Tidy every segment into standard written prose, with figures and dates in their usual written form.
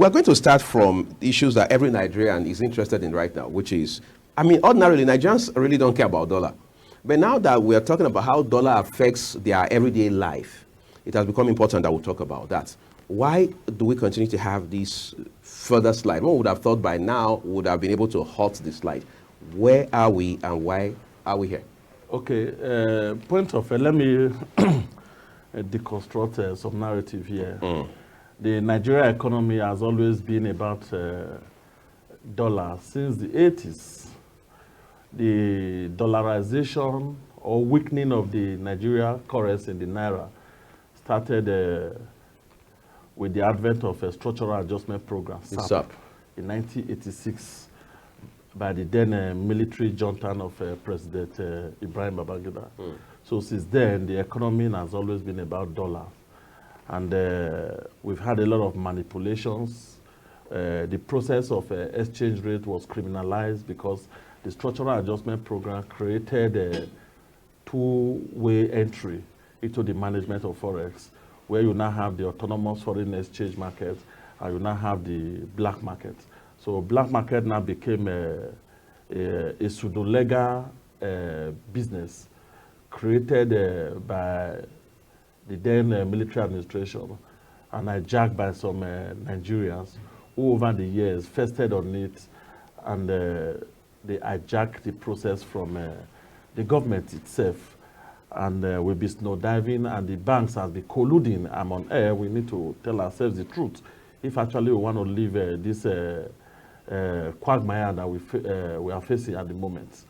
We're going to start from issues that every Nigerian is interested in right now, which is, I mean, ordinarily, Nigerians really don't care about dollar. But now that we're talking about how dollar affects their everyday life, it has become important that we talk about that. Why do we continue to have this further slide? One would have thought by now we would have been able to halt the slide. Where are we and why are we here? Okay, point of let me deconstruct some narrative here. The Nigeria economy has always been about dollar since the 80s. The dollarization or weakening of the Nigeria currency in the Naira started with the advent of a structural adjustment program, SAP, in 1986 by the then military junta of President Ibrahim Babangida. So since then, the economy has always been about dollar. And we've had a lot of manipulations. The process of exchange rate was criminalized because the structural adjustment program created a two-way entry into the management of Forex, where you now have the autonomous foreign exchange market and you now have the black market. So black market now became a pseudo-legal business created by the then military administration and hijacked by some Nigerians who over the years feasted on it, and they hijacked the process from the government itself. And we'll be snow diving, and the banks has been colluding. I'm on air. We need to tell ourselves the truth if actually we want to leave this quagmire that we are facing at the moment.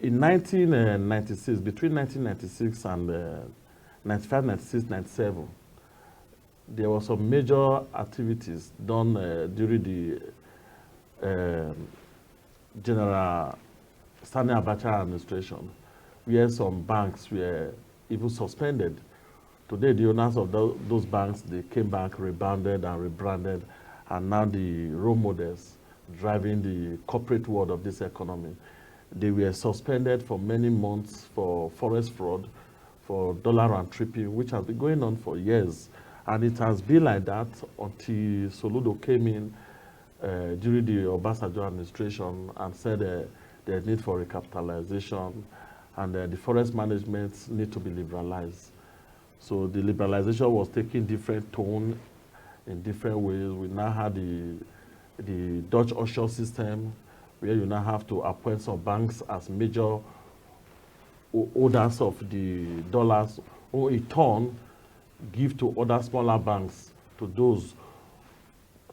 In 1996, between 1996 and 95, 96, 97, there were some major activities done during the General Sani Abacha administration, where some banks were even suspended. Today, the owners of those banks, they came back, rebounded and rebranded, and now the role models driving the corporate world of this economy. They were suspended for many months for forex fraud, for dollar and tripping, which has been going on for years. And it has been like that until Soludo came in during the Obasanjo administration and said there's need for recapitalization and the forex management need to be liberalized. So the liberalization was taking different tone in different ways. We now have the Dutch offshore system, where you now have to appoint some banks as major owners of the dollars, who in turn give to other smaller banks, to those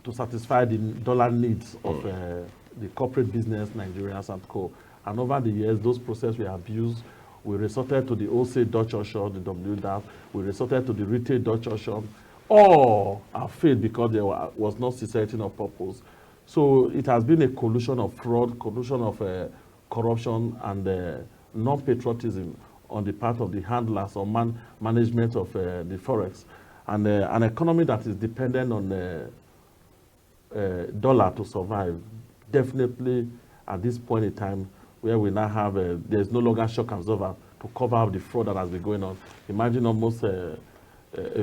to satisfy the dollar needs of the corporate business, Nigerians and co. And over the years, those processes were abused. We resorted to the wholesale Dutch offshore, the WDAP. We resorted to the retail Dutch offshore. All are failed because there was no sincerity of purpose. So it has been a collusion of fraud, collusion of corruption, and non-patriotism on the part of the handlers or management of the forex. And an economy that is dependent on dollar to survive, definitely at this point in time, where we now have, there's no longer shock absorber to cover up the fraud that has been going on. Imagine almost a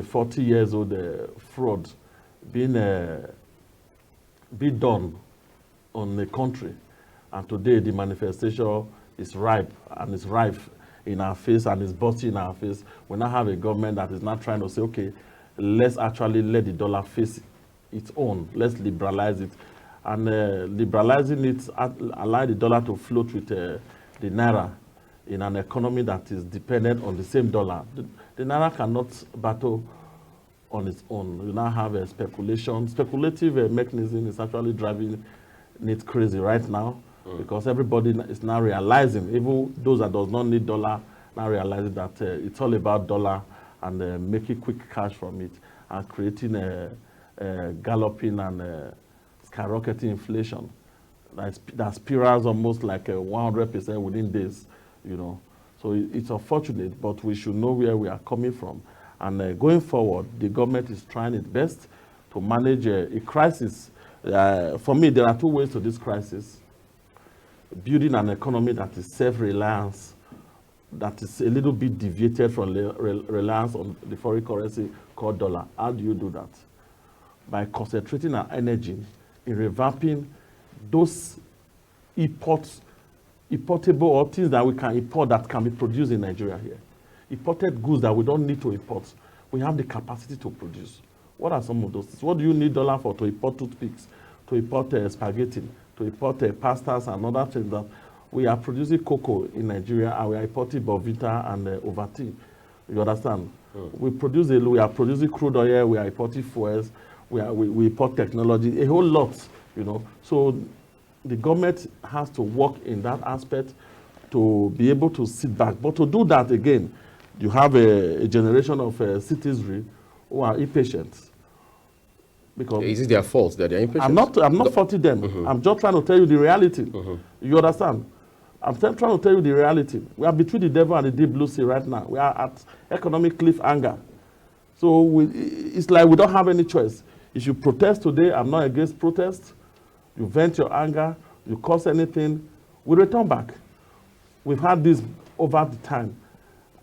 40 years old fraud being done on the country. And today the manifestation is ripe and is rife in our face and is busting in our face. We now have a government that is not trying to say, okay, let's actually let the dollar face its own. Let's liberalize it. And liberalizing it allow the dollar to float with the Naira in an economy that is dependent on the same dollar. The Naira cannot battle on its own. You now have a speculation. Speculative mechanism is actually driving it crazy right now, because everybody is now realizing, even those that does not need dollar, now realizing that it's all about dollar and making quick cash from it and creating a galloping and skyrocketing inflation that spirals almost like 100% within days, you know. So it's unfortunate, but we should know where we are coming from. And going forward, the government is trying its best to manage a crisis. For me, there are two ways to this crisis. Building an economy that is self-reliance, that is a little bit deviated from reliance on the foreign currency called dollar. How do you do that? by concentrating our energy in revamping those importable or things that we can import that can be produced in Nigeria here. Imported goods that we don't need to import. We have the capacity to produce. What are some of those things? What do you need dollar for? To import toothpicks, to import spaghetti, to import pastas and other things that we are producing cocoa in Nigeria, and we are importing Bovita and Ovaltine. You understand? We are producing crude oil, we are importing fuels, we import technology, a whole lot, you know. So the government has to work in that aspect to be able to sit back. But to do that again, you have a generation of citizens who are impatient. Because is it their fault that they're impatient? I'm not faulting them. I'm just trying to tell you the reality. You understand? I'm trying to tell you the reality. We are between the devil and the deep blue sea right now. We are at economic cliffhanger. So it's like we don't have any choice. If you protest today, I'm not against protest. You vent your anger, you cause anything, we return back. We've had this over the time.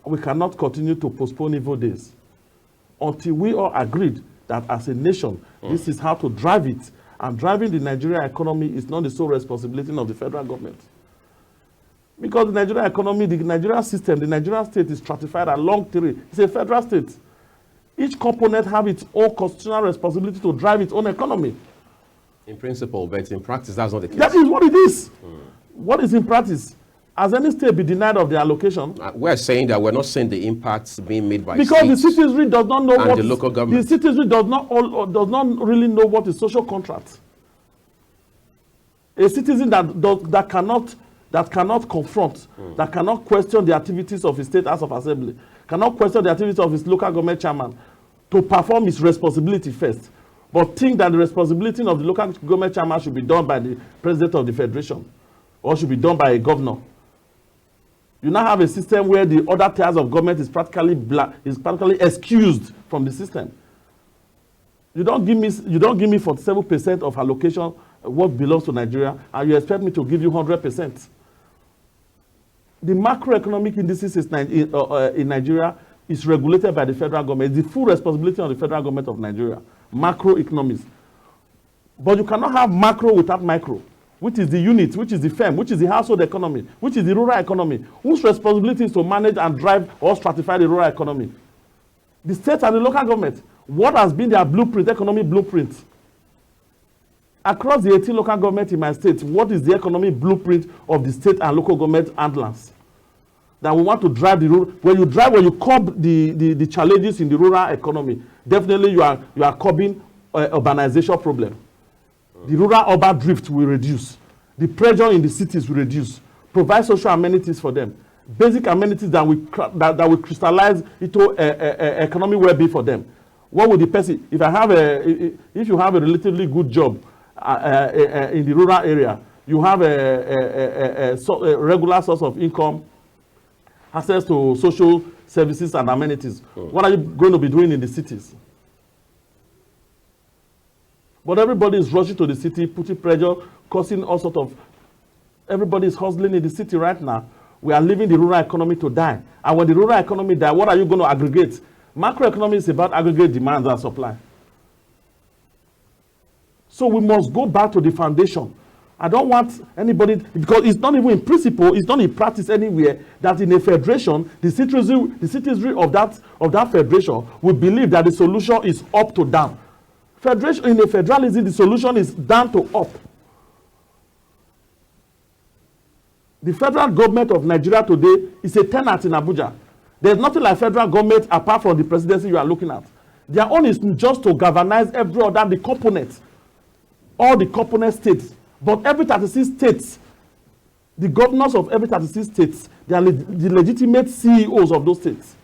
We cannot continue to postpone evil days until we all agreed that as a nation, this is how to drive it. And driving the Nigerian economy is not the sole responsibility of the federal government. Because the Nigerian economy, the Nigerian system, the Nigerian state is stratified along three. It's a federal state. Each component has its own constitutional responsibility to drive its own economy. In principle, but in practice, that's not the case. That is what it is. What is in practice? Has any state been denied of their allocation? We're saying that we're not seeing the impacts being made by because the citizenry does not know what the local government. The citizenry does not really know what is social contract. A citizen that cannot confront, that cannot question the activities of his state House of Assembly, cannot question the activities of his local government chairman, to perform his responsibility first, but think that the responsibility of the local government chairman should be done by the president of the federation, or should be done by a governor. You now have a system where the other tiers of government is practically excused from the system. You don't give me 47% of allocation what belongs to Nigeria, and you expect me to give you 100%. The macroeconomic indices in Nigeria is regulated by the federal government. It's the full responsibility of the federal government of Nigeria. Macroeconomics. But you cannot have macro without micro, which is the unit, which is the firm, which is the household economy, which is the rural economy, whose responsibility is to manage and drive or stratify the rural economy. The state and the local government. What has been their blueprint, economic blueprint? Across the 18 local governments in my state, what is the economic blueprint of the state and local government handlers? That we want to drive the rural. When you curb the challenges in the rural economy, definitely you are curbing urbanization problem. The rural-urban drift will reduce. The pressure in the cities will reduce. Provide social amenities for them. Basic amenities that will crystallize into economic well-being for them. What would the person, if you have a relatively good job in the rural area, you have a regular source of income, access to social services and amenities. What are you going to be doing in the cities? But everybody is rushing to the city, putting pressure, causing all sorts of... Everybody is hustling in the city right now. We are leaving the rural economy to die. And when the rural economy dies, what are you going to aggregate? Macroeconomy is about aggregate demand and supply. So we must go back to the foundation. I don't want anybody, because it's not even in principle, it's not in practice anywhere, that in a federation, the citizenry of that federation will believe that the solution is up to down. Federation, in a federalism, the solution is down to up. The federal government of Nigeria today is a tenant in Abuja. There's nothing like federal government apart from the presidency you are looking at. Their own is just to galvanize every other the components, all the component states. But every 36 states, the governors of every 36 states, they are the legitimate CEOs of those states.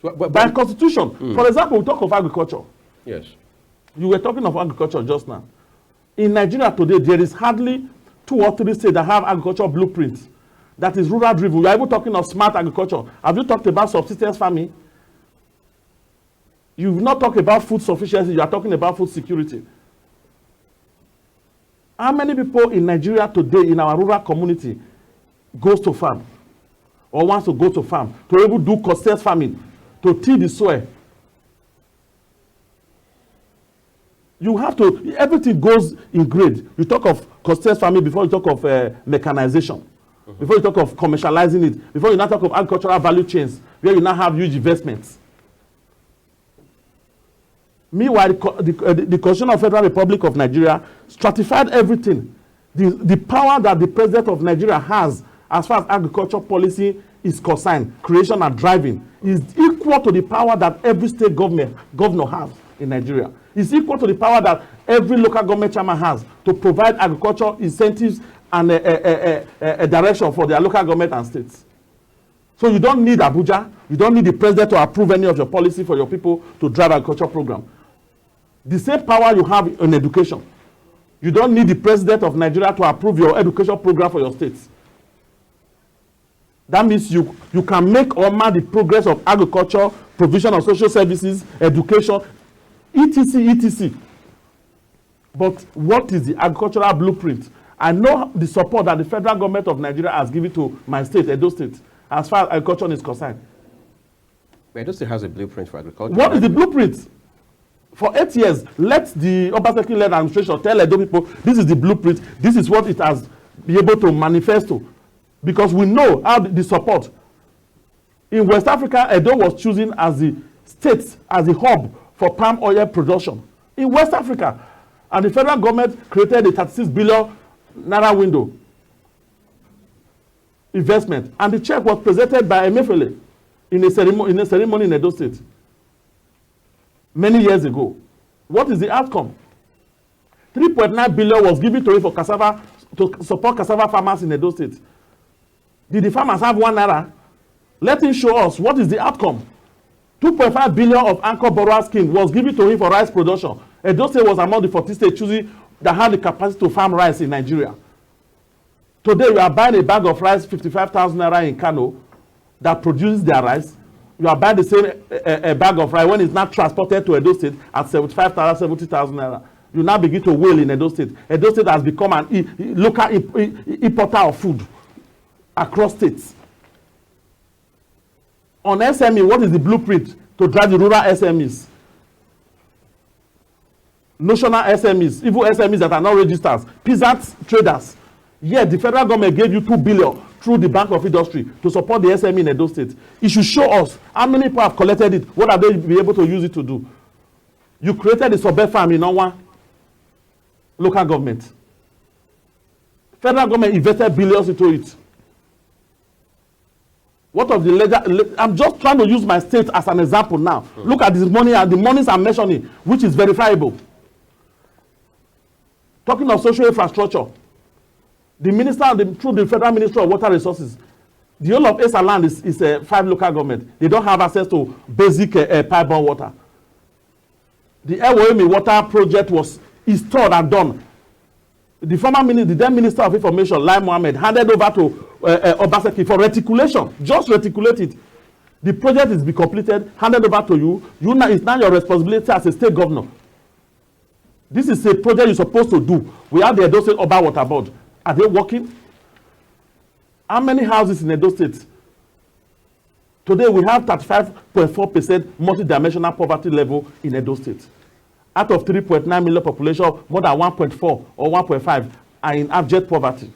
By constitution. For example, we talk of agriculture. Yes. You were talking of agriculture just now. In Nigeria today, there is hardly 2 or 3 states that have agricultural blueprints. That is rural driven. We are even talking of smart agriculture. Have you talked about subsistence farming? You've not talked about food sufficiency. You are talking about food security. How many people in Nigeria today, in our rural community, goes to farm or wants to go to farm to able to do constant farming, to till the soil? You have to, everything goes in grade. You talk of contest farming before you talk of mechanization. Before you talk of commercializing it, before you now talk of agricultural value chains, where you now have huge investments. Meanwhile, the Constitution of Federal Republic of Nigeria stratified everything. The power that the President of Nigeria has as far as agriculture policy is concerned, creation and driving, is equal to the power that every state governor has in Nigeria. It's equal to the power that every local government chairman has to provide agriculture incentives and a direction for their local government and states. So you don't need Abuja, you don't need the president to approve any of your policy for your people to drive agriculture program. The same power you have in education. You don't need the president of Nigeria to approve your education program for your states. That means you can make or mar the progress of agriculture, provision of social services, education, etc. But what is the agricultural blueprint? I know the support that the federal government of Nigeria has given to my state, Edo State, as far as agriculture is concerned. But Edo State has a blueprint for agriculture. What is the blueprint? For 8 years, let the Obaseki-led administration tell Edo people, this is the blueprint, this is what it has been able to manifest to. Because we know how the support. In West Africa, Edo was chosen as the state, as the hub for palm oil production. In West Africa. And the federal government created a 36 billion Naira window investment. And the check was presented by Emefiele in a ceremony in Edo State many years ago. What is the outcome? 3.9 billion was given to him for cassava, to support cassava farmers in Edo State. Did the farmers have 1 Naira? Let him show us what is the outcome. 2.5 billion of anchor borrower scheme was given to him for rice production. Edo State was among the 40 states choosing that had the capacity to farm rice in Nigeria. Today, you are buying a bag of rice, 55,000 Naira in Kano, that produces their rice. You are buying the same a bag of rice when it's not transported to Edo State at 75,000, 70,000 Naira. You now begin to wail in Edo State. Edo State has become an local importer of food across states. On SME, what is the blueprint to drive the rural SMEs? Notional SMEs, even SMEs that are not registered, peasant traders. Yet the federal government gave you 2 billion through the Bank of Industry to support the SME in Edo State. It should show us how many people have collected it. What are they be able to use it to do? You created a suburb farm in Onwa local government. Federal government invested billions into it. What of the legal? I'm just trying to use my state as an example now. Look at this money and the monies I'm mentioning, which is verifiable. Talking of social infrastructure, the minister, through the Federal Ministry of Water Resources, the whole of Esa land is 5 local government. They don't have access to basic pipe-borne water. The Ewoemi water project was installed and done. The former minister, the then Minister of Information, Lai Mohammed, handed over to Obaseki for reticulation. Just reticulate it. The project is be completed, handed over to you. It's now your responsibility as a state governor. This is a project you're supposed to do. We have the Edo State Oba Water Board. Are they working? How many houses in Edo State? Today we have 35.4% multidimensional poverty level in Edo State. Out of 3.9 million population, more than 1.4 or 1.5 are in abject poverty.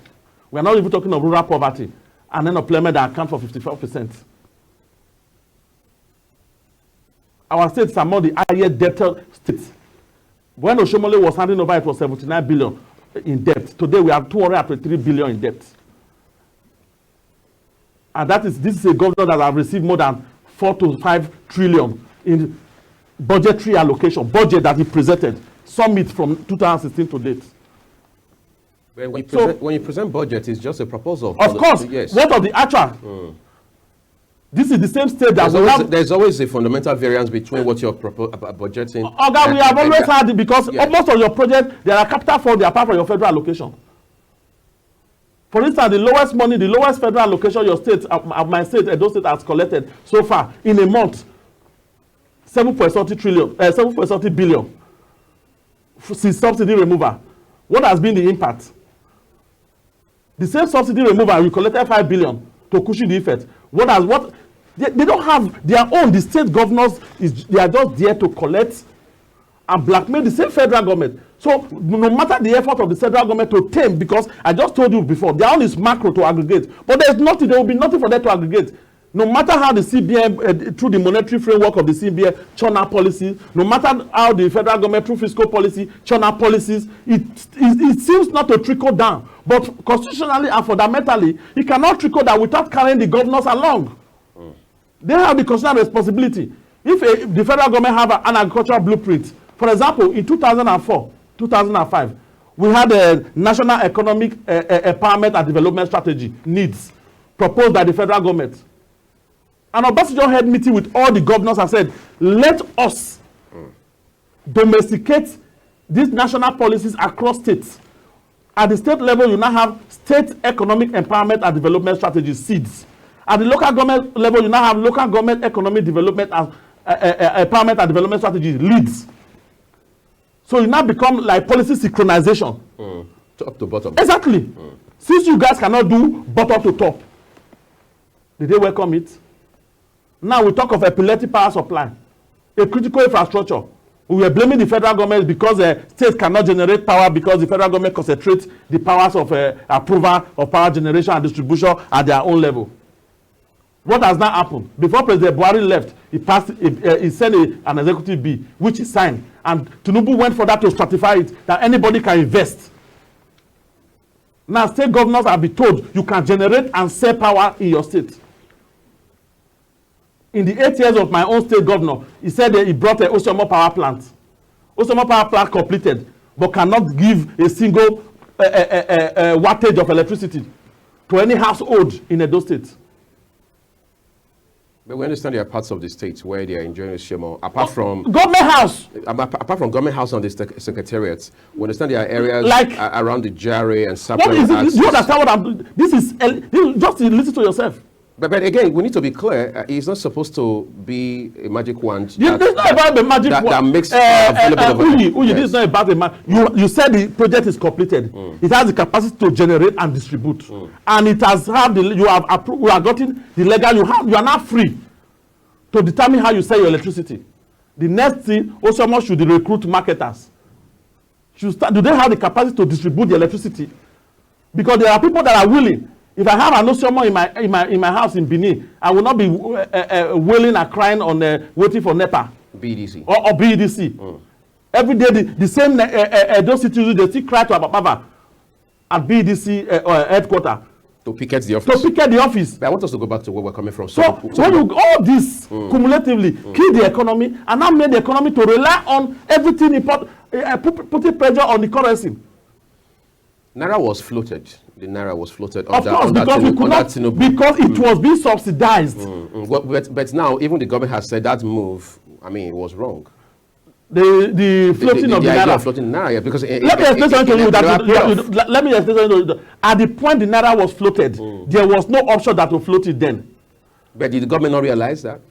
We are not even talking of rural poverty and unemployment that account for 54%. Our states are among the highest debtor states. When Oshomole was handing over, it was 79 billion in debt. Today we have 223 billion in debt. And this is a government that has received more than 4 to 5 trillion in budgetary allocation, budget that he presented, summit from 2016 to date. When you present budget, it's just a proposal. Of course, yes. What of the actual? This is the same state that there's always a fundamental variance between what you're budgeting. We have always had it because most of your projects, there are capital funds apart from your federal allocation. For instance, the lowest federal allocation your state, my state, Edo State has collected so far in a month, 7.30 billion since subsidy removal. What has been the impact? The same subsidy removal, we collected 5 billion to cushion the effect. They don't have their own. The state governors they are just there to collect and blackmail the same federal government. So no matter the effort of the federal government to tame, because I just told you before, their own is macro to aggregate, but there will be nothing for them to aggregate. No matter how the CBN, through the monetary framework of the CBN, churn out policies, no matter how the federal government, through fiscal policy, churn out policies, it seems not to trickle down. But constitutionally and fundamentally, it cannot trickle down without carrying the governors along. They have the constitutional responsibility. If the federal government have an agricultural blueprint, for example, in 2004, 2005, we had a National Economic Empowerment and Development Strategy, NEEDS, proposed by the federal government. An Obasanjo head meeting with all the governors and said, let us domesticate these national policies across states. At the state level, you now have State Economic Empowerment and Development Strategy, SEEDS. At the local government level, you now have Local Government Economic Development and Empowerment and Development Strategy, LEADS. So you now become like policy synchronization. Top to bottom. Exactly. Since you guys cannot do bottom to top, did they welcome it? Now we talk of epileptic power supply, a critical infrastructure. We were blaming the federal government because states cannot generate power because the federal government concentrates the powers of approval of power generation and distribution at their own level. What has now happened? Before President Buhari left, he sent an executive bill, which he signed. And Tinubu went for that to stratify it, that anybody can invest. Now, state governors have been told you can generate and sell power in your state. In the 8 years of my own state governor, he said that he brought a Oshomo power plant. Oshomo power plant completed, but cannot give a single wattage of electricity to any household in Edo State. But we understand there are parts of the state where they are enjoying Oshomo, apart from government house. Apart from government house on the secretariats, we understand there are areas like around the Jare and Sapling. What is it? Do you understand what I'm doing? This is just listen to yourself. But again, we need to be clear. It's not supposed to be a magic wand. This is not about the magic wand. That makes Uyi, this is not about the magic. You said the project is completed. It has the capacity to generate and distribute, and it has have the you have gotten the legal. You are now free to determine how you sell your electricity. The next thing, Oshomo should recruit marketers. Do they have the capacity to distribute the electricity? Because there are people that are willing. If I have an Oshomo in my house in Benin, I will not be wailing and crying on waiting for NEPA. BDC. Or BDC. Every day the same those citizens, they still cry to Ababa at BDC headquarters. To picket the office. To picket the office. But I want us to go back to where we're coming from. So when you all this cumulatively kill the economy and now made the economy to rely on everything putting pressure on the currency. Naira was floated. The Naira was floated. Of course, because we could not, because it was being subsidized. But now, even the government has said that move, I mean, it was wrong. The floating of the Naira. Floating Naira, yeah, because let me explain something to you. Let me explain something to you. At the point the Naira was floated, there was no option that to float it then. But did the government not realize that?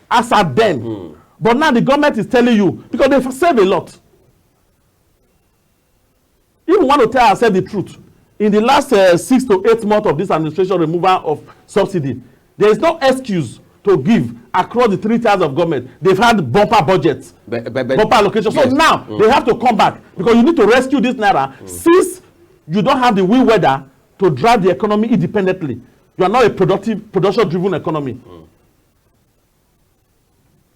As at then. But now the government is telling you, because they save a lot. If we want to tell ourselves the truth, in the last 6 to 8 months of this administration removal of subsidy, there is no excuse to give across the 3 tiers of government. They've had bumper budgets, bumper allocation. Yes. So now they have to come back because you need to rescue this Naira since you don't have the wind weather to drive the economy independently. You are not a production-driven economy.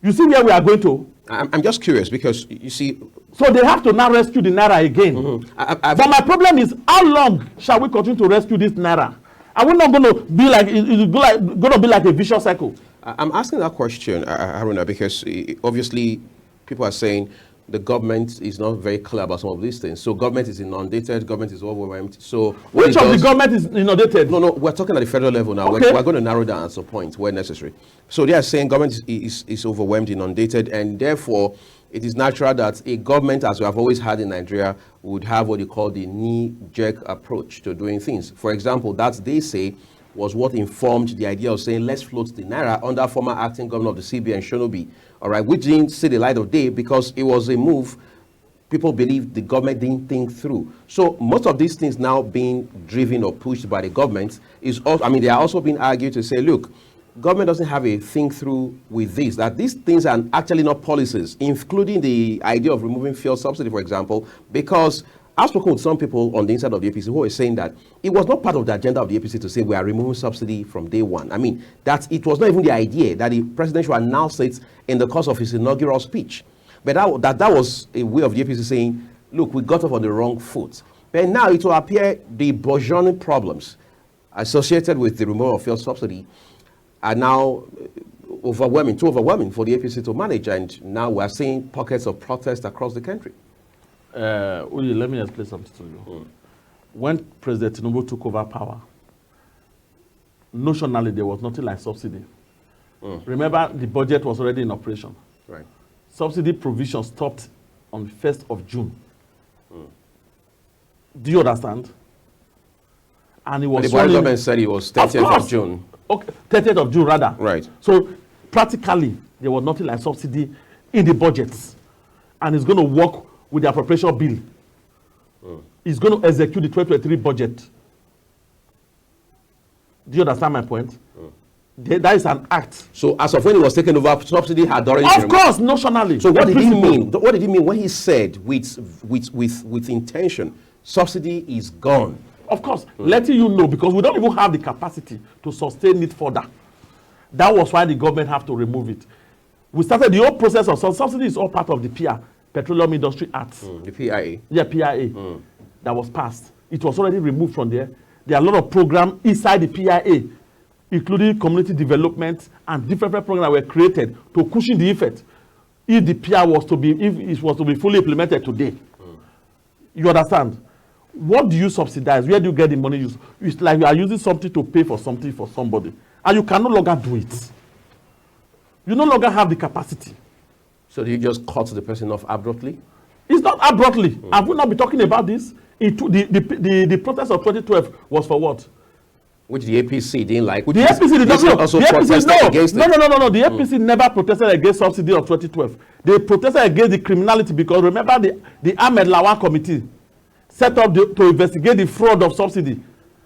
You see where we are going to? I'm just curious because you see. So they have to now rescue the Naira again. But my problem is, how long shall we continue to rescue this Naira? Are we not going to be like going to be like a vicious cycle? I'm asking that question, Haruna, because obviously people are saying the government is not very clear about some of these things. So government is inundated, government is overwhelmed. So which of the government is inundated? No, we're talking at the federal level now. Okay. We're going to narrow down at some point where necessary. So they are saying government is overwhelmed, inundated, and therefore it is natural that a government, as we have always had in Nigeria, would have what you call the knee-jerk approach to doing things. For example, that they say was what informed the idea of saying let's float the Naira under former acting governor of the CBN, Shonobi, all right, which didn't see the light of day because it was a move people believe the government didn't think through. So most of these things now being driven or pushed by the government is also, I mean, they are also being argued to say, look, government doesn't have a think through with this, that these things are actually not policies, including the idea of removing fuel subsidy, for example, because I've spoken with some people on the inside of the APC who are saying that it was not part of the agenda of the APC to say we are removing subsidy from day one. I mean, that it was not even the idea that the president should announce it in the course of his inaugural speech. But that was a way of the APC saying, look, we got off on the wrong foot. But now it will appear the burgeoning problems associated with the removal of fuel subsidy are now too overwhelming for the APC to manage. And now we're seeing pockets of protest across the country. Uli, let me explain something to you. When President Tinubu took over power, notionally there was nothing like subsidy. Remember, the budget was already in operation. Right. Subsidy provision stopped on the 1st of June. Do you understand? And it was the government said it was 30th of June. Okay, 30th of June rather. Right. So practically there was nothing like subsidy in the budgets, and it's going to work with the appropriation bill. It's going to execute the 2023 budget. Do you understand my point? That is an act. So as of when it was taken over, subsidy had already Of course, notionally. So what did he mean? What did he mean when he said with intention, subsidy is gone? Of course, letting you know, because we don't even have the capacity to sustain it further. That was why the government have to remove it. We started the whole process of subsidy is all part of the PIA, Petroleum Industry Act. The PIA. Yeah, PIA. That was passed. It was already removed from there. There are a lot of programs inside the PIA, including community development and different programs that were created to cushion the effect if the PIA was to be, if it was to be fully implemented today. You understand? What do you subsidize? Where do you get the money used? It's like you are using something to pay for something for somebody, and you can no longer do it. You no longer have the capacity. So do you just cut the person off abruptly? It's not abruptly. Have we not been talking about this? The protest of 2012 was for what? Which the APC didn't like. The APC did not also protested against it. No. The APC never protested against subsidy of 2012. They protested against the criminality because remember the Ahmed Lawan committee set up to investigate the fraud of subsidy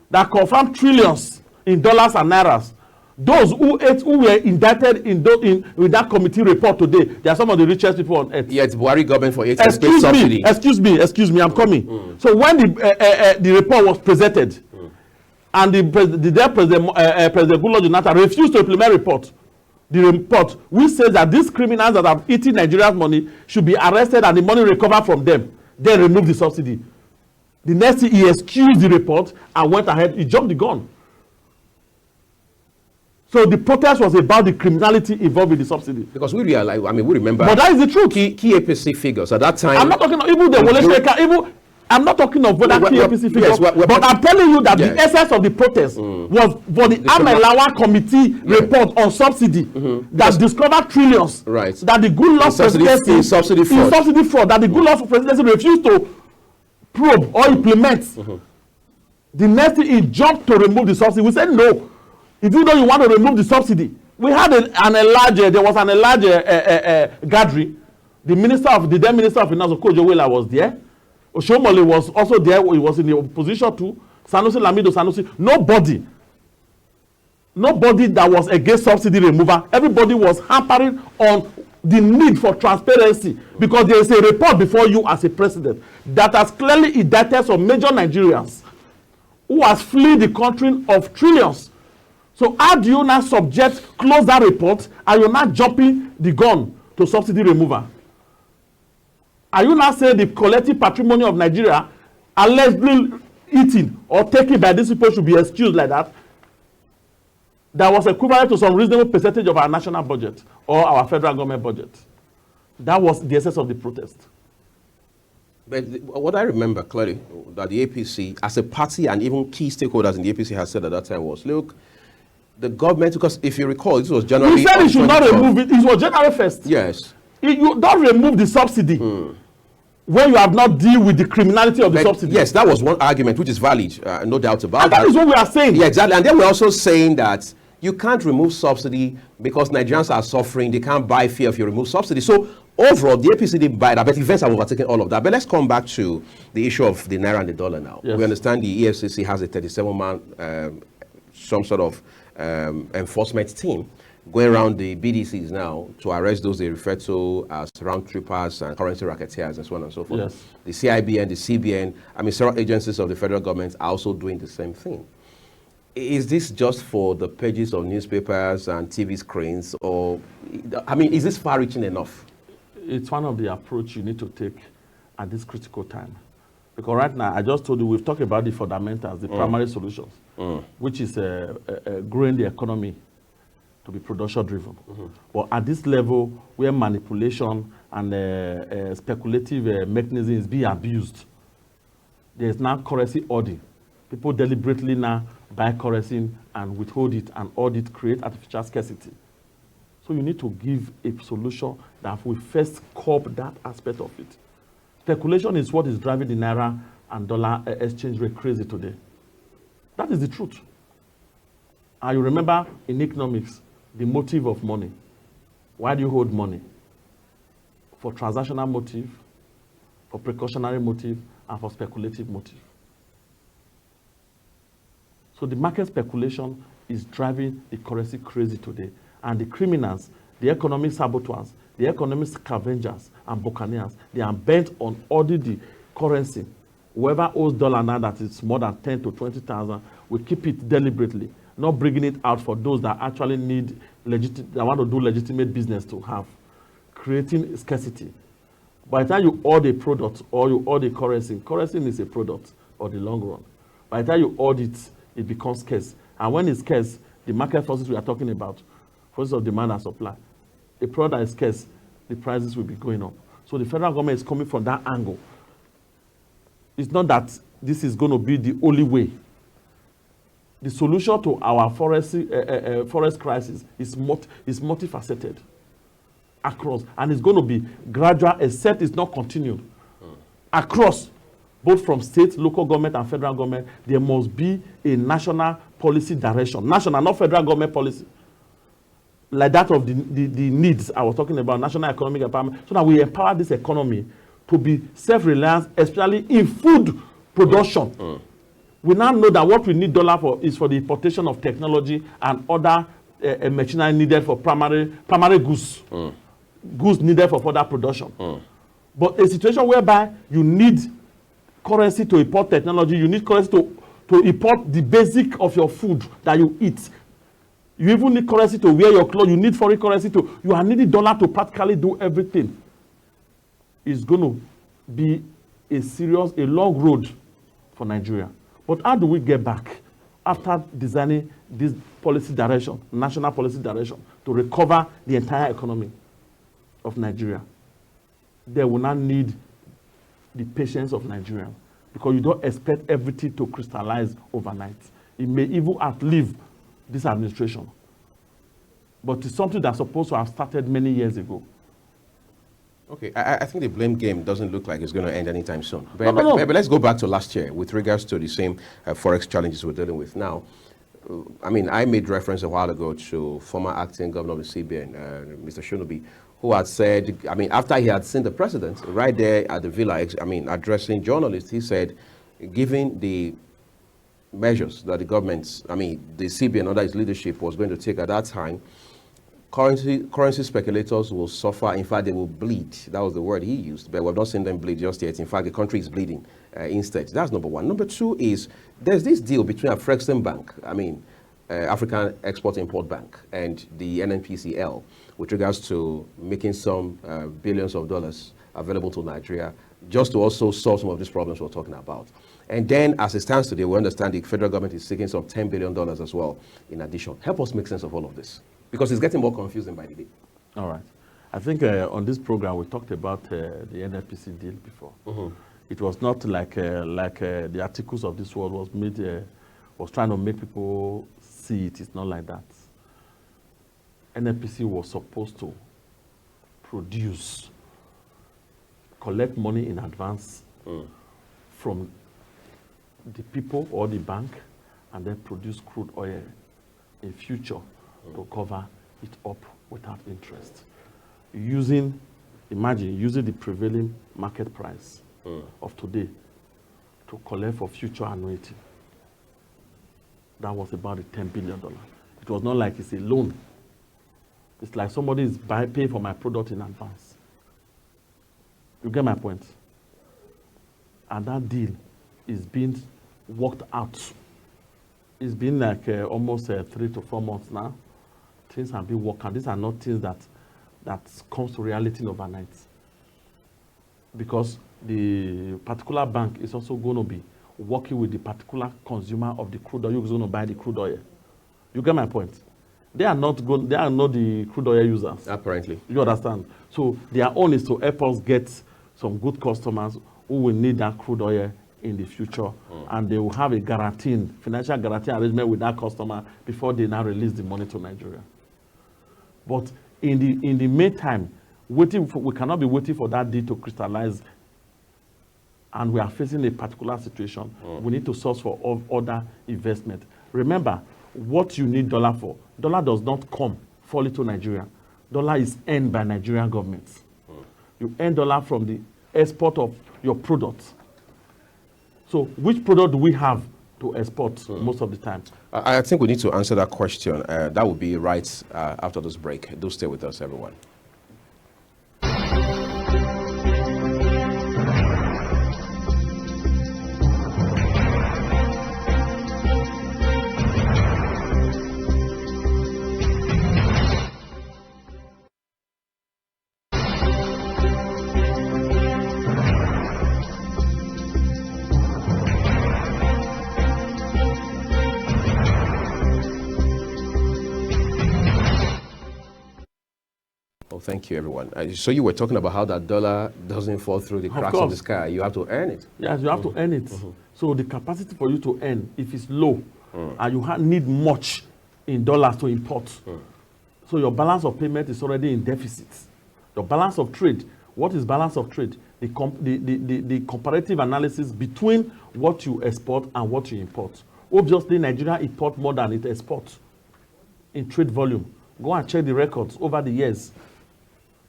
that confirmed trillions in dollars and nairas. Those who were indicted with that committee report today, they are some of the richest people on earth. Yeah, it's Buhari government for 8 years subsidy. Excuse me, I'm coming. So when the report was presented, and the President Goodluck Jonathan refused to implement the report, which says that these criminals that have eaten Nigeria's money should be arrested and the money recovered from them, then remove the subsidy. The next thing, he excused the report and went ahead, he jumped the gun. So the protest was about the criminality involved with the subsidy. Because we realize, I mean, we remember. But that is the truth. Key APC figures at that time. I'm not talking of even the Wole I'm not talking of whether key APC figures. But I'm telling you that the essence of the protest was for the Ahmed Lawan committee report on subsidy that discovered trillions. Right. That the Goodluck presidency in subsidy fraud. That the Goodluck presidency refused to probe or implement. The next thing, he jumped to remove the subsidy. We said no. If you know you want to remove the subsidy, we had there was an enlarged gathering. The then Minister of Finance, Kojo Wela, was there. Oshomole was also there. He was in the opposition too. Sanusi. Nobody that was against subsidy removal. Everybody was hampering on the need for transparency because there is a report before you as a president that has clearly indicted some major Nigerians who has fled the country of trillions. So how do you now close that report and you're not jumping the gun to subsidy removal? Are you now saying the collective patrimony of Nigeria allegedly eaten or taken by these people should be excused like that? That was equivalent to some reasonable percentage of our national budget or our federal government budget. That was the essence of the protest. But what I remember clearly that the APC, as a party and even key stakeholders in the APC had said at that time was, look, the government, because if you recall, this was January. He said he should not remove it. It was January 1st. Yes. You don't remove the subsidy when you have not dealt with the criminality of the subsidy. Yes, that was one argument, which is valid, no doubt about and that. That is what we are saying. Yeah, exactly. And then we're also saying that you can't remove subsidy because Nigerians are suffering. They can't buy fear if you remove subsidy. So overall, the APC didn't buy that, but events have overtaken all of that. But let's come back to the issue of the Naira and the dollar now. Yes. We understand the EFCC has a 37-man, some sort of enforcement team going around the BDCs now to arrest those they refer to as round trippers and currency racketeers and so on and so forth. Yes. The CIB and the CBN, I mean, several agencies of the federal government are also doing the same thing. Is this just for the pages of newspapers and TV screens, or, I mean, is this far-reaching enough? It's one of the approach you need to take at this critical time. Because right now, I just told you, we've talked about the fundamentals, the primary solutions, which is growing the economy to be production-driven. But at this level, where manipulation and speculative mechanism is being abused, there's now currency audit. People deliberately now buy currency and withhold it and audit, create artificial scarcity. So you need to give a solution that will first curb that aspect of it. Speculation is what is driving the Naira and dollar exchange rate crazy today. That is the truth. And you remember in economics, the motive of money. Why do you hold money? For transactional motive, for precautionary motive, and for speculative motive. So the market speculation is driving the currency crazy today. And the criminals, the economic saboteurs, the economic scavengers and buccaneers, they are bent on auditing the currency. Whoever owes dollar now that is more than 10 to 20,000 will keep it deliberately, not bringing it out for those that actually need that want to do legitimate business to have, creating scarcity. By the time you audit a product or you audit currency is a product for the long run. By the time you audit, it becomes scarce. And when it's scarce, the market forces we are talking about, forces of demand and supply, a product that is scarce, the prices will be going up. So the federal government is coming from that angle. It's not that this is going to be the only way. The solution to our forest crisis is multifaceted across, and it's going to be gradual, except it's not continued. Across, both from state, local government, and federal government, there must be a national policy direction. National, not federal government policy. Like that of the needs I was talking about, national economic empowerment, so that we empower this economy to be self-reliant, especially in food production. We now know that what we need dollar for is for the importation of technology and other machinery needed for primary goods. Goods needed for further production. But a situation whereby you need currency to import technology, you need currency to import the basic of your food that you eat. You even need currency to wear your clothes. You need foreign currency you are needing dollar to practically do everything. It's going to be a long road for Nigeria. But how do we get back after designing this policy direction, national policy direction, to recover the entire economy of Nigeria? They will not need the patience of Nigerians, because you don't expect everything to crystallize overnight. It may even outlive this administration. But it's something that's supposed to have started many years ago. Okay, I think the blame game doesn't look like it's going to end anytime soon. But, No. but let's go back to last year with regards to the same forex challenges we're dealing with now. I mean, I made reference a while ago to former acting governor of the CBN, Mr. Shonobi, who had said, I mean, after he had seen the president right there at the villa, I mean, addressing journalists, he said, given the measures that the government, I mean, the CBN under his leadership was going to take at that time, currency speculators will suffer. In fact, they will bleed. That was the word he used, but we've not seen them bleed just yet. In fact, the country is bleeding instead. That's number one. Number two is there's this deal between Afrexim Bank, I mean, African Export-Import Bank, and the NNPCL with regards to making some billions of dollars available to Nigeria, just to also solve some of these problems we're talking about. And then, as it stands today, we understand the federal government is seeking some $10 billion as well in addition. Help us make sense of all of this, because it's getting more confusing by the day. All right. I think on this program, we talked about the NFPC deal before. It was not like the articles of this world was trying to make people see it. It's not like that. NFPC was supposed to collect money in advance from the people or the bank, and then produce crude oil in future to cover it up without interest. Imagine using the prevailing market price of today to collect for future annuity. That was about the $10 billion. It was not like it's a loan. It's like somebody is paying for my product in advance. You get my point? And that deal is being worked out. It's been like almost 3 to 4 months now. Things have been worked out. These are not things that comes to reality overnight. Because the particular bank is also going to be working with the particular consumer of the crude oil who's going to buy the crude oil. You get my point? They are not the crude oil users. Apparently. You understand? So their own is to help us get some good customers who will need that crude oil in the future, and they will have a financial guarantee arrangement with that customer before they now release the money to Nigeria. But in the meantime, we cannot be waiting for that deal to crystallize, and we are facing a particular situation. We need to source for other investment. Remember, what you need dollar for, dollar does not come fall into Nigeria. Dollar is earned by Nigerian governments. You earn dollar from the export of your products. So which product do we have to export most of the time? I think we need to answer that question. That would be right after this break. Do stay with us, everyone. Thank you, everyone. So you were talking about how that dollar doesn't fall through the cracks of the sky. You have to earn it. Yes, you have to earn it. So the capacity for you to earn, if it's low, and you need much in dollars to import, so your balance of payment is already in deficit. Your balance of trade, what is balance of trade? The comparative analysis between what you export and what you import. Obviously, Nigeria imports more than it exports in trade volume. Go and check the records over the years.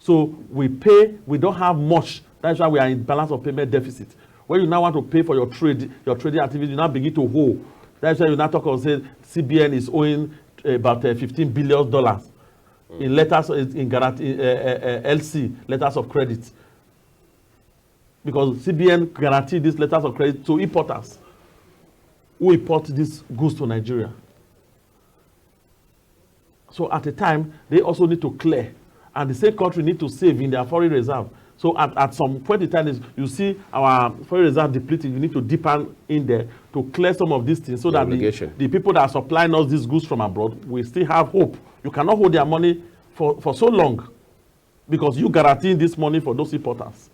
So we don't have much. That's why we are in balance of payment deficit. When you now want to pay for your trading activity, you now begin to owe. That's why you now talk about say CBN is owing about $15 billion in letters in guarantee LC letters of credit, because CBN guaranteed these letters of credit to importers who import these goods to Nigeria. So at a time, they also need to clear. And the same country need to save in their foreign reserve. So at some point in time, you see our foreign reserve depleting. You need to dip in there to clear some of these things so that the people that are supplying us these goods from abroad will still have hope. You cannot hold their money for so long because you guarantee this money for those importers.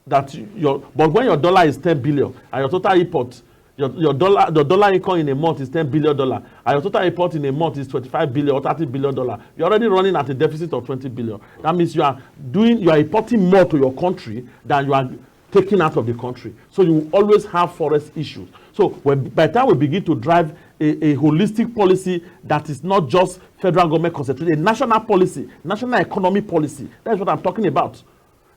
But when your dollar is 10 billion and your total import, the dollar income in a month is $10 billion, and your total import in a month is $25 billion or $30 billion. You're already running at a deficit of $20 billion. That means you are importing more to your country than you are taking out of the country. So you always have forex issues. So by the time we begin to drive a holistic policy that is not just federal government concentrated, a national policy, national economy policy, that's what I'm talking about.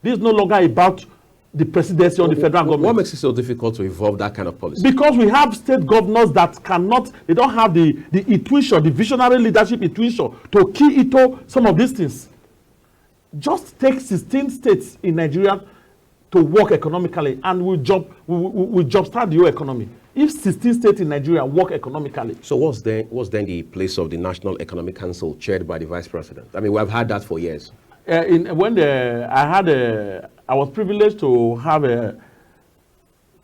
This is no longer about the presidency or the federal government. What makes it so difficult to evolve that kind of policy? Because we have state governors that they don't have the intuition, the visionary leadership intuition to key into some of these things. Just take 16 states in Nigeria to work economically and we jumpstart the whole economy. If 16 states in Nigeria work economically. So what's then the place of the National Economic Council chaired by the Vice President? I mean, we have had that for years. I was privileged to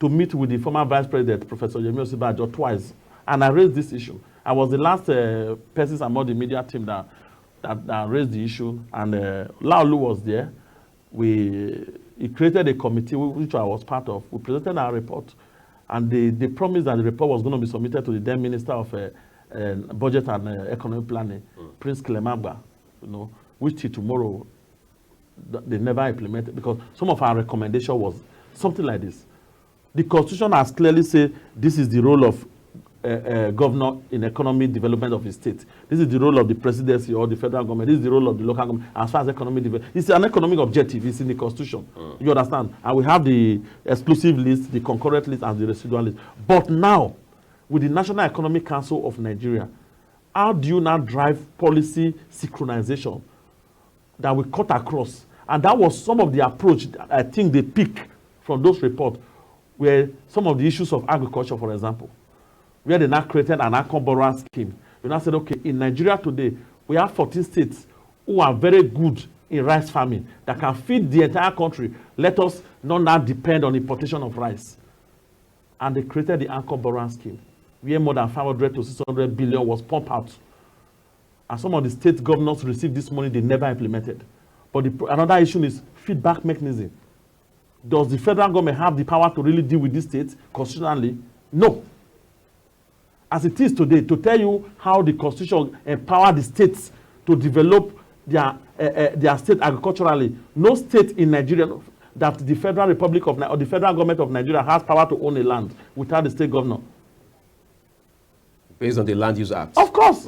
meet with the former Vice President, Professor Yemi Osibajo, twice, and I raised this issue. I was the last person among the media team that raised the issue, and Laolu was there. He created a committee which I was part of. We presented our report, and they promised that the report was going to be submitted to the then Minister of Budget and Economic Planning, Prince Clemagba, which till tomorrow they never implemented, because some of our recommendation was something like this. The Constitution has clearly said this is the role of governor in economic development of the state. This is the role of the presidency or the federal government. This is the role of the local government as far as economic development. It's an economic objective. It's in the Constitution. You understand? And we have the exclusive list, the concurrent list, and the residual list. But now, with the National Economic Council of Nigeria, how do you now drive policy synchronization that will cut across? And that was some of the approach that I think they pick from those reports, where some of the issues of agriculture, for example, where they now created an borrower scheme. We now said, okay, in Nigeria today, we have 14 states who are very good in rice farming that can feed the entire country. Let us not now depend on importation of rice. And they created the anchor borrower scheme, where more than 500 to 600 billion was pumped out. And some of the state governors received this money they never implemented. But another issue is feedback mechanism. Does the federal government have the power to really deal with these states constitutionally? No. As it is today, to tell you how the constitution empowered the states to develop their state agriculturally, no state in Nigeria that the Federal Republic of or the federal government of Nigeria has power to own a land without the state governor. Based on the Land Use Act. Of course.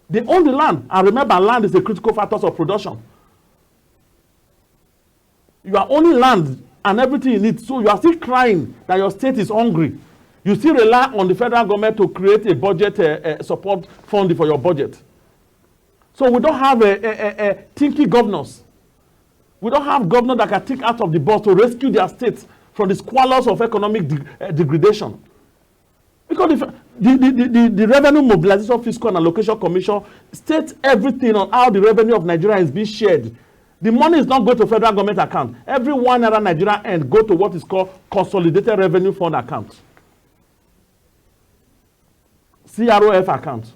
They own the land. And remember, land is a critical factor of production. You are owning land and everything in it. So you are still crying that your state is hungry. You still rely on the federal government to create a budget support fund for your budget. So we don't have a thinking governors. We don't have governors that can think out of the box to rescue their states from the squalors of economic degradation. Because the Revenue Mobilization Fiscal and Allocation Commission states everything on how the revenue of Nigeria is being shared. The money is not going to federal government account. Every one Naira Nigeria end go to what is called Consolidated Revenue Fund account. CROF account.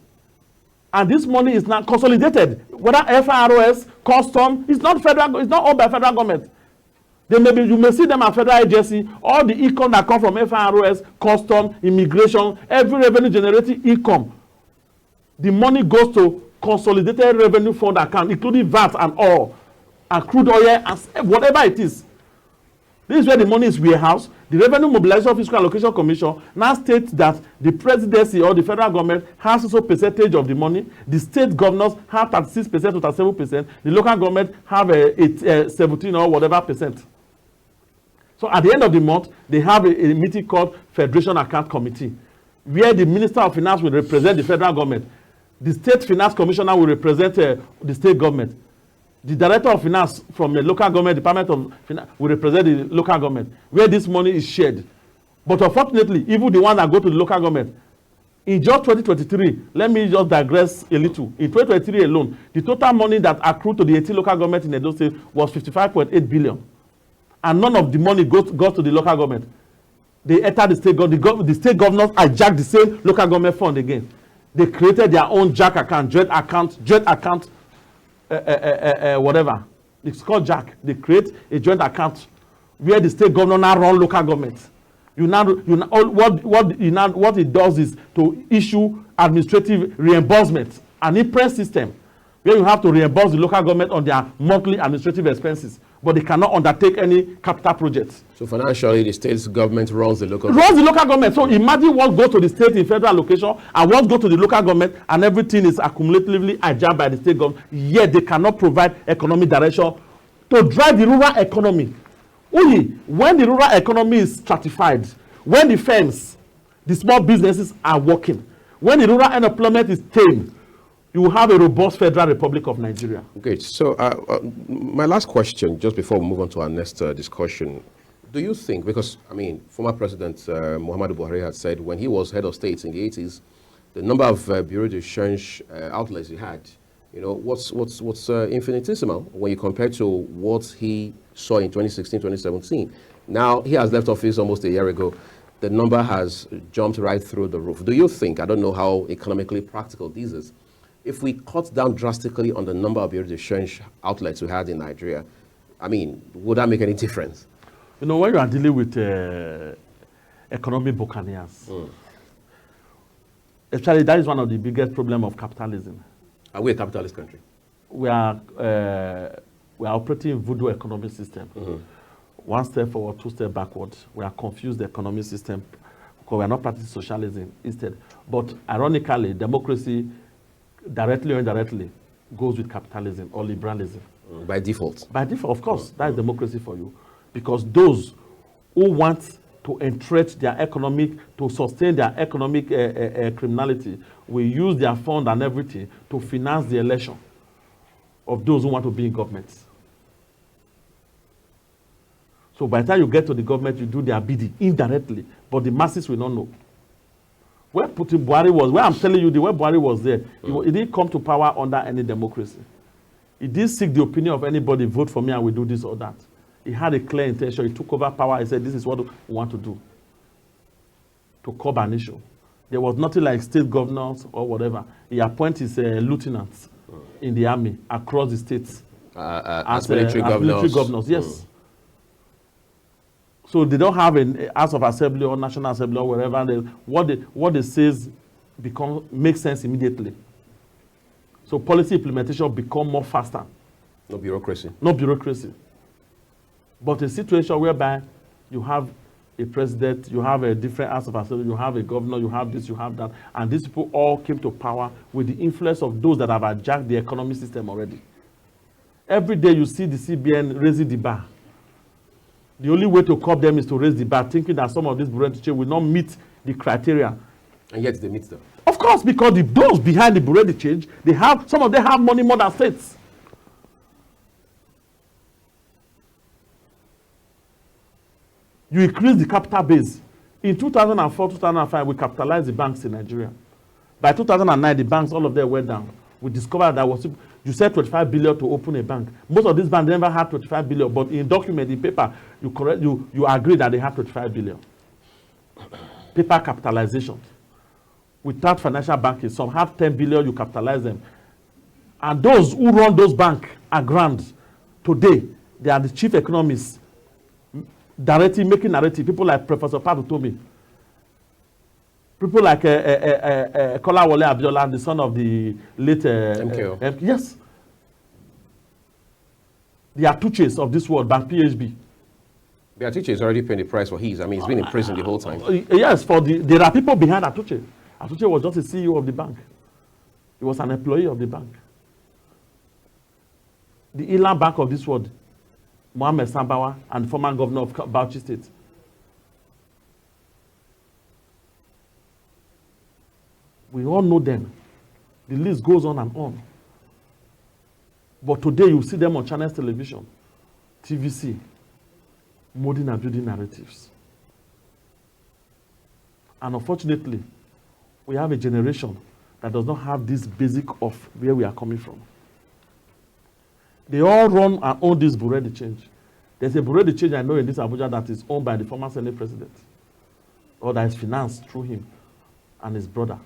And this money is now consolidated. Whether FROS, custom, it's not federal, it's not owned by federal government. You may see them at federal agency, all the income that come from FROS, custom, immigration, every revenue generating income. The money goes to Consolidated Revenue Fund account, including VAT and all, and crude oil, and whatever it is. This is where the money is warehoused. The Revenue Mobilization Fiscal Allocation Commission now states that the presidency or the federal government has also percentage of the money. The state governors have 36% to 37%. The local government have a 17 or whatever percent. So at the end of the month, they have a meeting called Federation Account Committee, where the Minister of Finance will represent the federal government. The State Finance Commissioner will represent the state government. The Director of Finance from the local government, Department of Finance, will represent the local government, where this money is shared. But unfortunately, even the ones that go to the local government, in just 2023, let me just digress a little. In 2023 alone, the total money that accrued to the 18 local government in Edo State was 55.8 billion. And none of the money goes to the local government. They enter the state government. The state governors hijacked the same local government fund again. They created their own JAC account, joint account, whatever. It's called JAC. They create a joint account where the state governor now run local government. What it does is to issue administrative reimbursement, an IPRES system, where you have to reimburse the local government on their monthly administrative expenses, but they cannot undertake any capital projects. So financially, the state government runs the local government. So imagine what goes to the state in federal allocation and what goes to the local government, and everything is accumulatively hijacked by the state government. Yet they cannot provide economic direction to drive the rural economy. Only when the rural economy is stratified, when the firms, the small businesses are working, when the rural unemployment is tamed, you will have a robust Federal Republic of Nigeria. Okay, so my last question, just before we move on to our next discussion, do you think, because, I mean, former President Muhammadu Buhari had said when he was head of state in the 80s, the number of bureau de change outlets he had, you know, what's infinitesimal when you compare to what he saw in 2016, 2017. Now, he has left office almost a year ago. The number has jumped right through the roof. Do you think, I don't know how economically practical this is, if we cut down drastically on the number of bureau de change outlets we had in Nigeria, I mean, would that make any difference? You know, when you are dealing with economic buccaneers, actually that is one of the biggest problems of capitalism. Are we a capitalist country? We are operating voodoo economic system. One step forward, two steps backward. We are confused economic system because we are not practicing socialism instead. But ironically, democracy, directly or indirectly, goes with capitalism or liberalism. By default? By default, of course. That is democracy for you. Because those who want to to entrench their economic, to sustain their economic criminality, will use their fund and everything to finance the election of those who want to be in government. So by the time you get to the government, you do their bidding indirectly, but the masses will not know. Where Putin Buhari was, where I'm telling you, the way Buhari was there, he didn't come to power under any democracy. He didn't seek the opinion of anybody, vote for me and we do this or that. He had a clear intention. He took over power. He said, this is what we want to do, to curb an issue. There was nothing like state governors or whatever. He appointed his lieutenants in the army across the states. As military governors. Yes. So they don't have an House of Assembly or National Assembly or wherever. What they say makes sense immediately. So policy implementation become more faster. No bureaucracy. No bureaucracy. But a situation whereby you have a president, you have a different House of Assembly, you have a governor, you have this, you have that, and these people all came to power with the influence of those that have hijacked the economic system already. Every day you see the CBN raising the bar. The only way to curb them is to raise the bar, thinking that some of these Bureau de change will not meet the criteria. And yet they meet them. Of course, because those behind the Bureau de change, some of them have money more than states. You increase the capital base. In 2004, 2005, we capitalized the banks in Nigeria. By 2009, the banks, all of them went down. We discovered that you said 25 billion to open a bank. Most of these banks never had 25 billion, but in document, in paper, you agree that they have 25 billion. Paper capitalization. Without financial banking, some have 10 billion, you capitalize them. And those who run those banks are grand. Today, they are the chief economists, making narrative. People like Professor Padu Tomi. People like Kolawole Abiola, the son of the late MKO. Yes. The Atuches of this world, bank PHB. The Atuche is already paying the price for his. I mean, he's been in prison the whole time. Yes, there are people behind Atuche. Atuche was just a CEO of the bank. He was an employee of the bank. The Ilan Bank of this world, Mohammed Sambawa, and former governor of Bauchi State. We all know them. The list goes on and on. But today you see them on Channels Television, TVC, molding and building narratives. And unfortunately, we have a generation that does not have this basic of where we are coming from. They all run and own this Bureau de change. There's a Bureau de change I know in this Abuja that is owned by the former Senate president, or that is financed through him and his brother.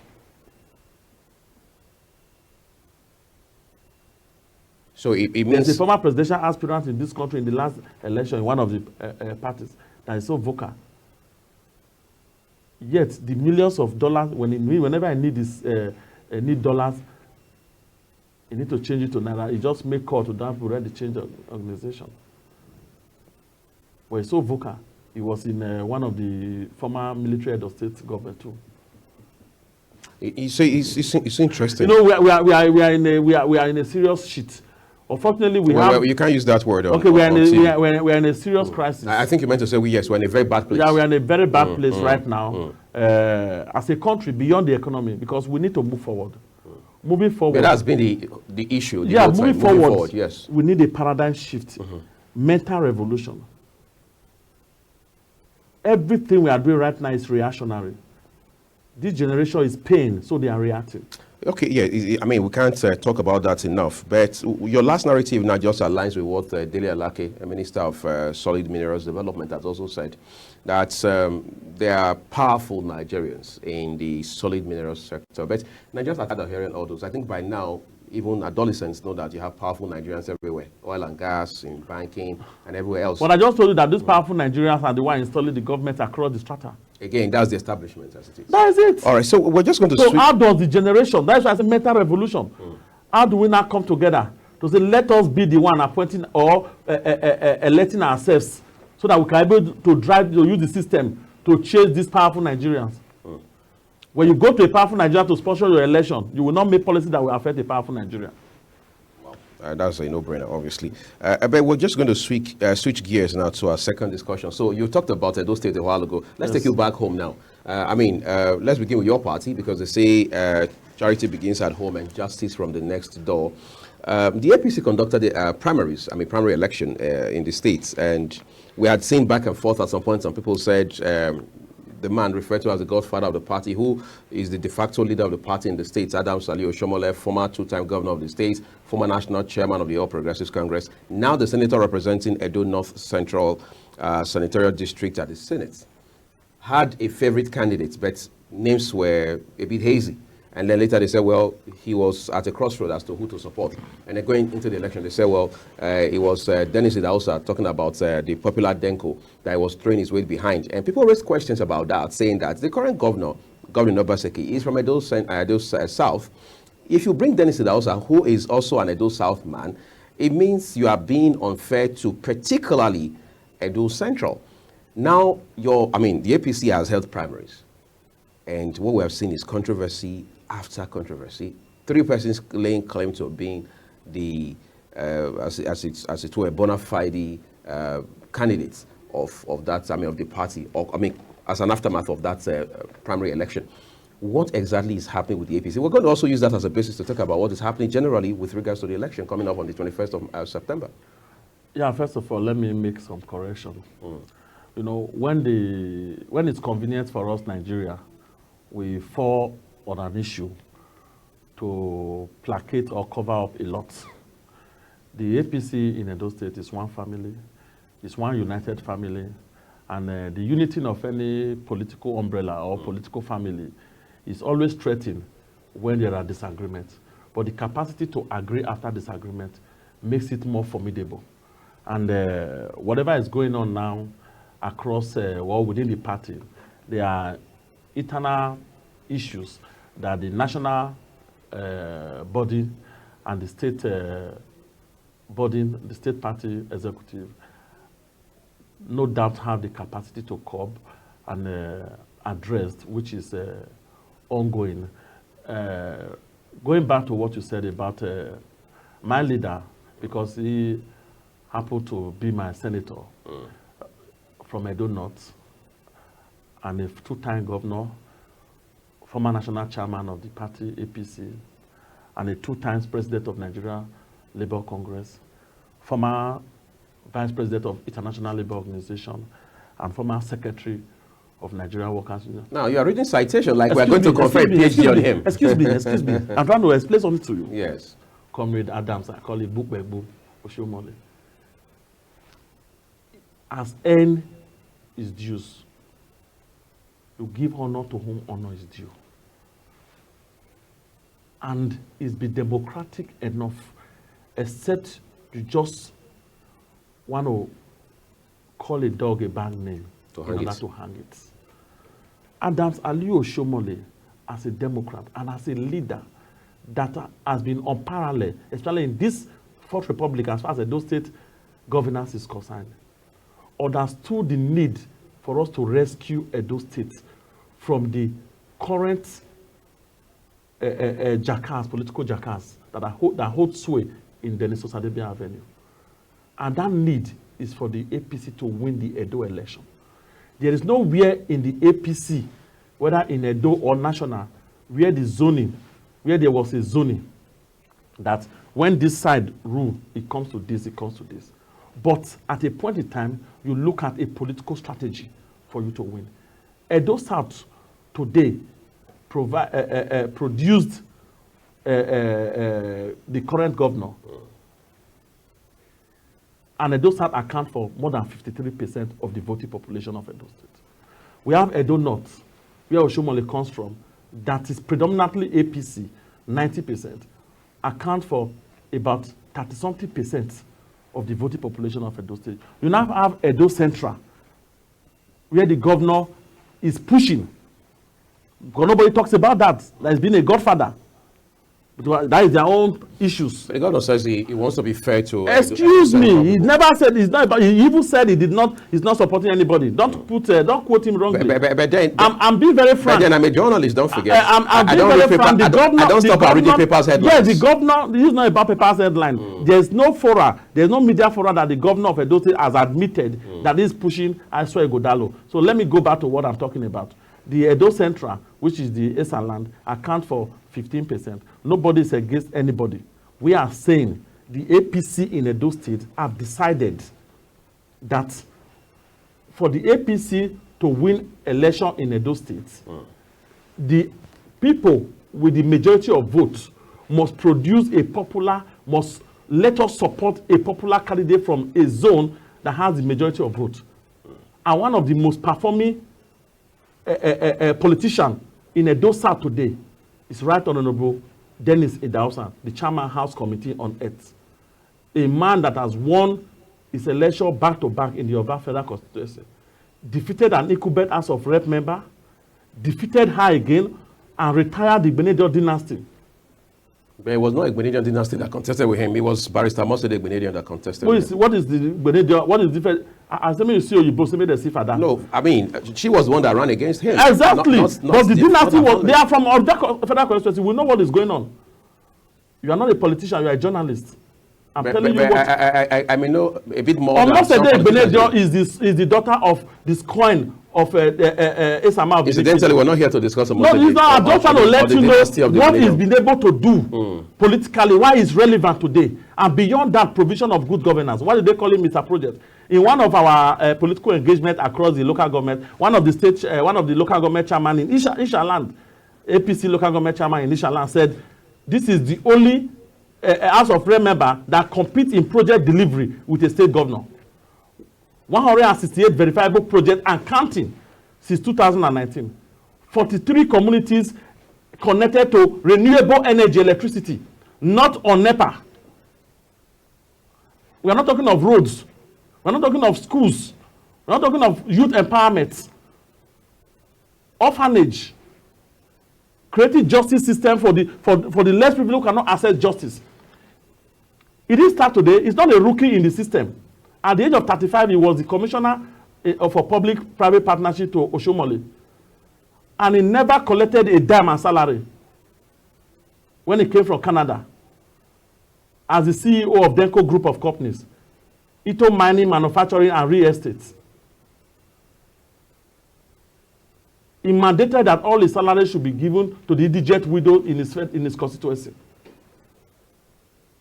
So it means there's a former presidential aspirant in this country in the last election in one of the parties that is so vocal. Yet the millions of dollars, whenever I need this, need dollars, you need to change it to Naira. You just make call to that Bureau de change organization. But he's so vocal. He was in one of the former military head of state government too. It's interesting. You know, we are in a serious shit. Unfortunately, you can't use that word. Okay, we are in a serious crisis. I think you meant to say yes, we're in a very bad place. Yeah, we are in a very bad place right now as a country beyond the economy, because we need to move forward. Moving forward. But that's been the issue. Moving forward, yes. We need a paradigm shift, mental revolution. Everything we are doing right now is reactionary. This generation is paying, so they are reacting. Okay, yeah, I mean, we can't talk about that enough, but your last narrative now just aligns with what Dele Alake, a Minister of Solid Minerals Development, has also said, that there are powerful Nigerians in the solid minerals sector. But Nigerians are tired of hearing all those. I think by now, even adolescents know that you have powerful Nigerians everywhere, oil and gas, in banking, and everywhere else. But I just told you that these powerful Nigerians are the ones installing the government across the strata. Again, that's the establishment as it is. That is it. All right, so we're just going to So how does the generation, that's why I say mental revolution, how do we now come together to say, let us be the one appointing or electing ourselves so that we can be able to use the system to change these powerful Nigerians? When you go to a powerful Nigeria to sponsor your election, you will not make policy that will affect a powerful Nigeria. Wow. That's a no-brainer, obviously. But we're just going to switch gears now to our second discussion. So you talked about Edo State a while ago. Let's take you back home now. Let's begin with your party, because they say charity begins at home and justice from the next door. The APC conducted primary election in the states, and we had seen back and forth at some point. Some people said the man referred to as the godfather of the party, who is the de facto leader of the party in the states, Adams Ali Oshomole, former two-time governor of the state, former national chairman of the All Progressives Congress, now the senator representing Edo North Central Senatorial District at the Senate, had a favorite candidate, but names were a bit hazy. And then later they said, well, he was at a crossroad as to who to support. And then going into the election, they said, well, it was Dennis Idahosa talking about the popular Denko that was throwing his weight behind. And people raised questions about that, saying that the current governor, Governor Obaseki, is from Edo South. If you bring Dennis Idahosa, who is also an Edo South man, it means you are being unfair to particularly Edo Central. Now, the APC has held primaries. And what we have seen is controversy after controversy. 3 persons laying claim to being the, as it were, bona fide candidates of that, of the party, as an aftermath of that primary election. What exactly is happening with the APC? We're going to also use that as a basis to talk about what is happening generally with regards to the election coming up on the 21st of September. Yeah, first of all, let me make some correction. You know, when it's convenient for us, Nigeria, we fall on an issue to placate or cover up a lot. The APC in Edo State is one family, it's one united family, and the unity of any political umbrella or political family is always threatened when there are disagreements. But the capacity to agree after disagreement makes it more formidable. And whatever is going on now across within the party, there are internal issues that the national body and the state body, the state party executive, no doubt have the capacity to curb and address, which is ongoing. Going back to what you said about my leader, because he happened to be my senator from Edo North, and a two-time governor, former national chairman of the party, APC, and a 2 times president of Nigeria Labour Congress, former vice president of International Labour Organization, and former secretary of Nigeria Workers' Union. Now, you are reading citation like we're going to confer a PhD on him. Excuse me. I'm trying to explain something to you. Yes. Comrade Adams, I call it Bukbebu Oshomole, has earned his dues. You give honor to whom honor is due. And it's be democratic enough, except you just want to call a dog a bad name in order to hang it. Adams Ali Oshomole, as a Democrat and as a leader that has been unparalleled, especially in this Fourth Republic, as far as Edo State governance is concerned, understood the need for us to rescue Edo State from the current political jackass that hold sway in the Osadebe Avenue. And that need is for the APC to win the Edo election. There is nowhere in the APC, whether in Edo or national, where there was a zoning, that when this side rule, it comes to this, it comes to this. But at a point in time, you look at a political strategy for you to win. Edo South today produced the current governor. And Edo South account for more than 53% of the voting population of Edo State. We have Edo North, where Oshomole comes from, that is predominantly APC, 90%, account for about 30-something% of the voting population of Edo State. You now have Edo Central, where the governor is pushing. Because nobody talks about that. There's been a godfather. But that is their own issues. The governor says he wants to be fair to. Excuse me, he never said he's not. He even said he's not supporting anybody. Don't quote him wrongly. But then, I'm being very frank. But then I'm a journalist. Don't forget. I'm being very frank. The governor, I don't stop reading papers headlines. Yes, the governor. This is not about papers headline. There's no fora. There's no media fora that the governor of Edo State has admitted that he's pushing Aso Ighodalo. So let me go back to what I'm talking about. The Edo Central, which is the Esan land, account for 15%. Nobody is against anybody. We are saying the APC in Edo State have decided that for the APC to win election in Edo State, the people with the majority of votes must produce must let us support a popular candidate from a zone that has the majority of votes. And one of the most performing politician in Edo South today is Right Honorable Dennis Idahosa, the chairman House Committee on Earth. A man that has won his election back-to-back in the Yoruba Federal Constituency, defeated an incumbent House of Rep member, defeated her again, and retired the Igbenedion dynasty. But it was not Igbenedion dynasty that contested with him. It was Barrister Mosede Igbenedion that contested with him. What is the Igbenedion? What is different? As I mean, you see, you both made the see for that. No, I mean, she was the one that ran against him. Exactly. But the dynasty they are from our Federal Constituency. We know what is going on. You are not a politician. You are a journalist. I'm telling you what. I mean, no, a bit more. Mosede Igbenedion is the daughter of this coin of Esama. Incidentally, we're not here to discuss about no, I'm just trying to let you know what he's been able to do politically, why it's relevant today. And beyond that, provision of good governance. Why do they call him Mr. Project? In one of our political engagement across the local government, one of the local government chairman in Isha Land, APC local government chairman in Isha Land said, this is the only House of Rep member that competes in project delivery with a state governor. 168 verifiable projects and counting since 2019. 43 communities connected to renewable energy electricity, not on NEPA. We are not talking of roads. We are not talking of schools. We are not talking of youth empowerment. Orphanage. Creating justice system for the less people who cannot access justice. It didn't start today. It's not a rookie in the system. At the age of 35, he was the commissioner for public-private partnership to Oshomole. And he never collected a dime and salary when he came from Canada as the CEO of Denko Group of Companies, Ito Mining, Manufacturing, and Real Estate. He mandated that all his salary should be given to the indigent widow in his constituency.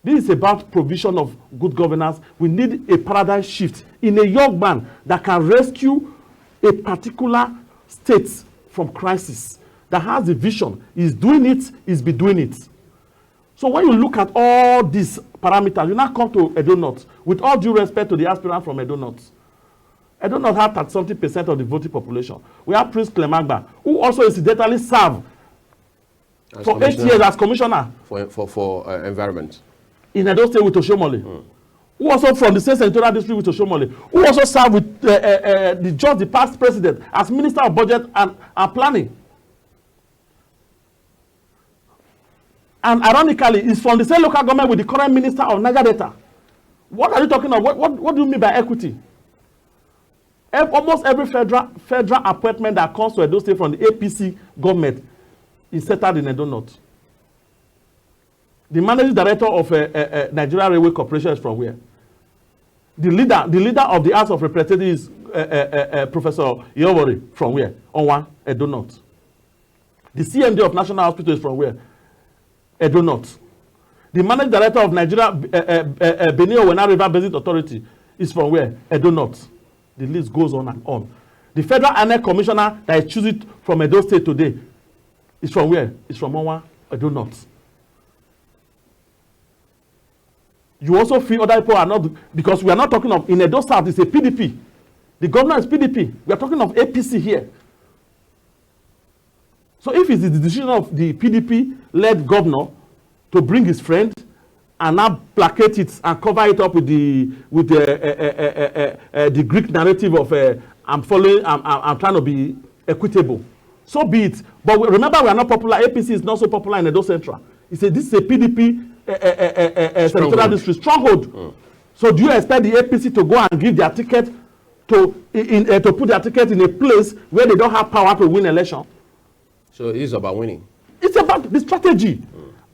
This is about provision of good governance. We need a paradigm shift in a young man that can rescue a particular state from crisis, that has a vision. He's doing it, he's been doing it. So when you look at all these parameters, you now come to Edo North. With all due respect to the aspirant from Edo North. Edo North has 30-something% of the voting population. We have Prince Clemagba, who also incidentally served for 8 years as commissioner for environment in Edo State with Oshomole, who also from the same senatorial district with Oshomole, who also served with the past president as Minister of Budget and Planning. And ironically, he's from the same local government with the current Minister of Niger Delta. What are you talking about? What do you mean by equity? Almost every federal appointment that comes to Edo State from the APC government is settled in Edo North. The managing director of Nigeria Railway Corporation is from where? The leader of the House of Representatives is Professor Yowori from where? Onwa, Edo North. The CMD of National Hospital is from where? Edo North. The managing director of Nigeria Benue River Basin Authority is from where? Edo North. The list goes on and on. The federal INEC commissioner that is choosing from Edo State today is from where? It's from Onwa, Edo North. You also feel other people are not, because we are not talking of, in Edo South, it's a PDP. The governor is PDP. We are talking of APC here. So if it's the decision of the PDP-led governor to bring his friend and now placate it and cover it up with the Greek narrative of I'm trying to be equitable, so be it. But remember, we are not popular. APC is not so popular in Edo Central. He said, this is a PDP senatorial district stronghold. So do you expect the APC to go and give their ticket to put their ticket in a place where they don't have power to win election? So it is about winning. It's about the strategy.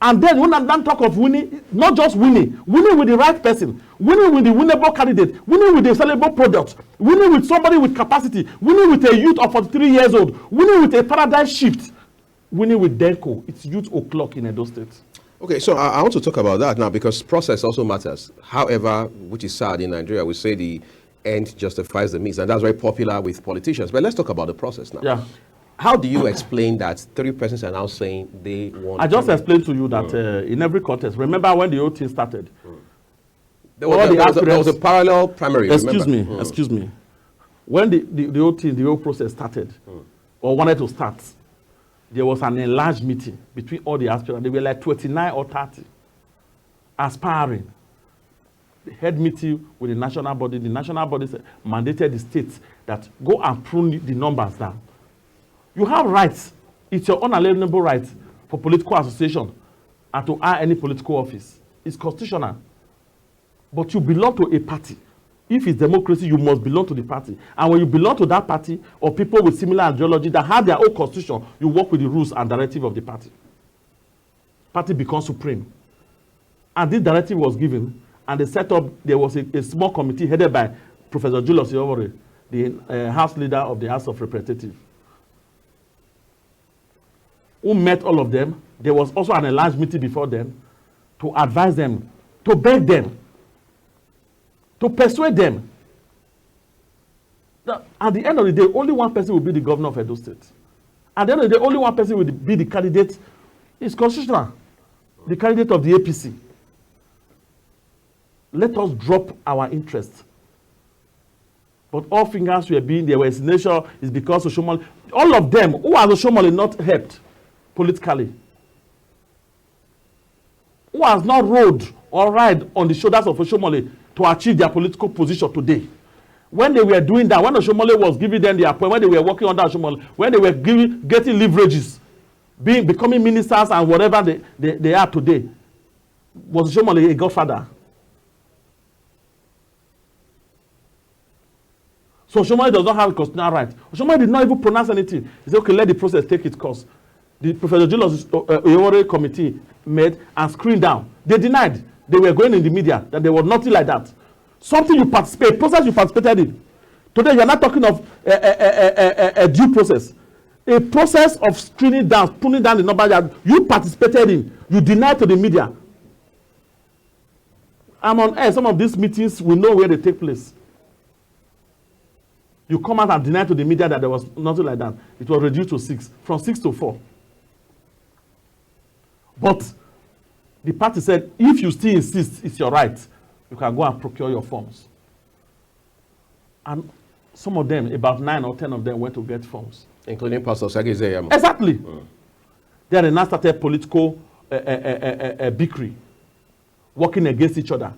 And then when I'm done talk of winning, not just winning with the right person, winning with the winnable candidate, winning with the sellable product, winning with somebody with capacity, winning with a youth of 43 years old, winning with a paradigm shift, winning with Denko. It's youth o'clock in Edo State. Okay, so I want to talk about that now because process also matters. However, which is sad in Nigeria, we say the end justifies the means, and that's very popular with politicians. But let's talk about the process now. Yeah. How do you explain that 3 persons are now saying they want? I just explained to you that in every contest, remember when the whole thing started? There was a parallel primary. Excuse me. When the whole thing, the whole process started, or wanted to start, there was an enlarged meeting between all the aspirants. They were like 29 or 30 aspiring. The head meeting with the national body. The national body mandated the states that go and prune the numbers down. You have rights. It's your unalienable right for political association and to hire any political office. It's constitutional. But you belong to a party. If it's democracy, you must belong to the party. And when you belong to that party or people with similar ideology that have their own constitution, you work with the rules and directive of the party. Party becomes supreme. And this directive was given, and they set up, there was a small committee headed by Professor Julius Iwore, the House leader of the House of Representatives, who met all of them. There was also an enlarged meeting before them to advise them, to beg them, to persuade them that at the end of the day, only one person will be the governor of Edo State. At the end of the day, only one person will be the candidate. It's constitutional. The candidate of the APC. Let us drop our interest. But all fingers were being, there was nation is because of Oshomole. All of them, who has Oshomole not helped politically? Who has not rode or ride on the shoulders of Oshomole to achieve their political position today? When they were doing that, when Oshomole was giving them the appointment, when they were working under Oshomole, when they were getting leverages, becoming ministers and whatever they are today, was Oshomole a godfather? So Oshomole does not have a constitutional right. Oshomole did not even pronounce anything. He said, okay, let the process take its course. The Professor Julius Iwore committee met and screened down. They denied. They were going in the media that there was nothing like that. Something you participate, a process you participated in. Today you are not talking of a due process. A process of screening down, pulling down the number that you participated in. You denied to the media. I'm on air. Some of these meetings, we know where they take place. You come out and deny to the media that there was nothing like that. It was reduced to 6, from 6 to 4. But the party said, if you still insist, it's your right. You can go and procure your forms. And some of them, about 9 or 10 of them, went to get forms. Including Pastor Sagizeyamo. Exactly. Then they now started political bickering, working against each other,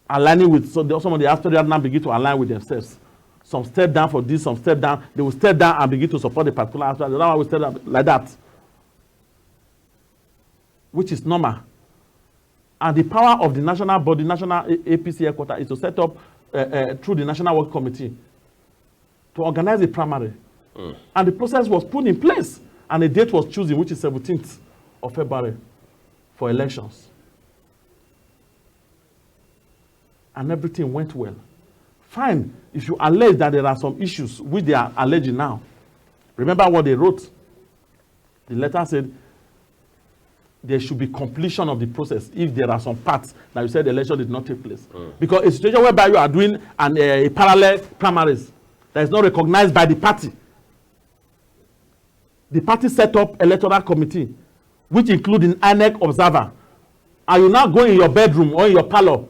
aligning with, so some of the aspirants now begin to align with themselves. Some step down for this, some step down. They will step down and begin to support the particular aspirant. The other one will step down like that, which is normal. And the power of the national body, national APC headquarters, is to set up through the National Work Committee to organize the primary. And the process was put in place, and a date was chosen, which is 17th of February for elections. And everything went well. Fine, if you allege that there are some issues which they are alleging now. Remember what they wrote? The letter said there should be completion of the process if there are some parts that you said the election did not take place. Because a situation whereby you are doing a parallel primaries that is not recognized by the party. The party set up electoral committee, which includes an INEC observer. And you now go in your bedroom or in your parlor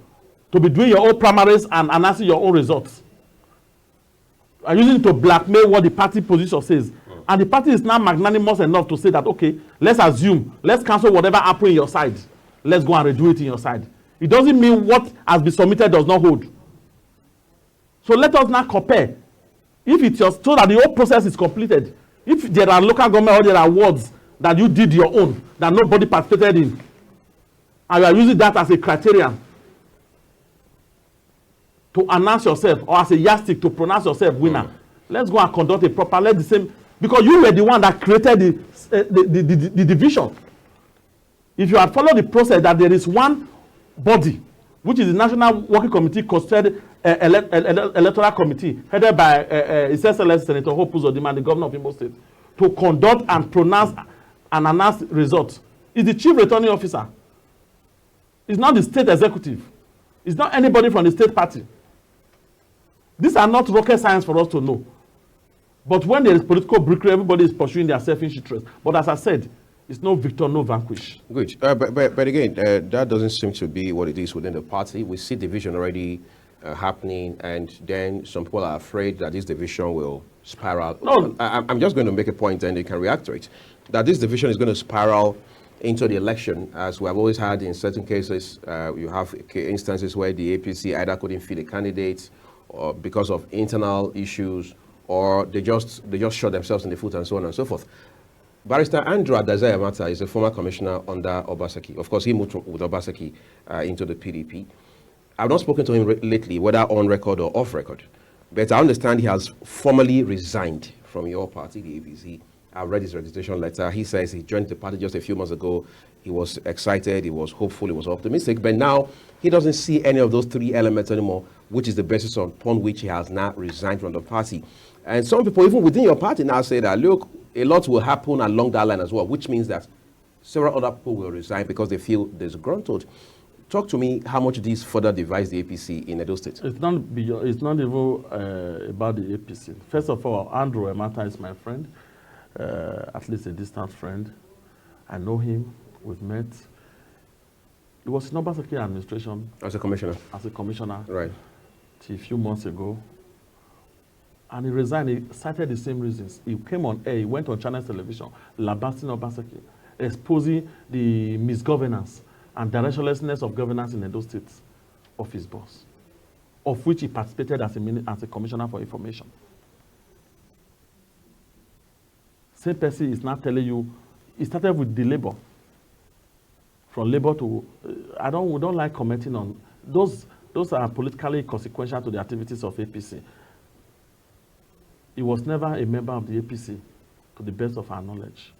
to be doing your own primaries and announcing your own results. Are using it to blackmail what the party position says. And the party is now magnanimous enough to say that, okay, let's assume, let's cancel whatever happened in your side. Let's go and redo it in your side. It doesn't mean what has been submitted does not hold. So let us now compare. If it's just so that the whole process is completed, if there are local government or there are wards that you did your own, that nobody participated in, and you are using that as a criterion to announce yourself, or as a yardstick to pronounce yourself winner. Let's go and conduct a proper, let the same, because you were the one that created the division. If you had followed the process that there is one body, which is the National Working Committee constituted electoral committee, headed by His Excellency Senator Hope Uzodinma, the governor of Imo State, to conduct and pronounce and announce results. Is the chief returning officer. It's not the state executive. It's not anybody from the state party. These are not rocket science for us to know. But when there is political breakthrough, everybody is pursuing their selfish interest. But as I said, it's no victor, no vanquish. Good. But again, that doesn't seem to be what it is within the party. We see division already happening, and then some people are afraid that this division will spiral. No. I'm just going to make a point, and you can react to it, that this division is going to spiral into the election, as we have always had in certain cases. You have instances where the APC either couldn't field a candidate, or because of internal issues, or they just shot themselves in the foot, and so on and so forth. Barrister Andrew Adazayamata is a former commissioner under Obaseki. Of course, he moved with Obaseki into the PDP. I've not spoken to him lately, whether on record or off record, but I understand he has formally resigned from your party, the APC. I've read his registration letter. He says he joined the party just a few months ago. He was excited, he was hopeful, he was optimistic, but now he doesn't see any of those three elements anymore, which is the basis upon which he has now resigned from the party. And some people, even within your party, now say that, look, a lot will happen along that line as well, which means that several other people will resign because they feel disgruntled. Talk to me how much this further divides the APC in Edo State. It's not even about the APC. First of all, Andrew Emata is my friend, at least a distant friend. I know him, we've met. He was in Obaseki administration. As a commissioner? As a commissioner. Right. Till a few months ago. And he resigned. He cited the same reasons. He came on air, he went on Channels Television, lambasting Obaseki, exposing the misgovernance and directionlessness of governance in Edo State of his boss, of which he participated as a commissioner for information. Same person is now telling you, he started with the labor. From labor to, we don't like commenting on, those are politically consequential to the activities of APC. He was never a member of the APC, to the best of our knowledge.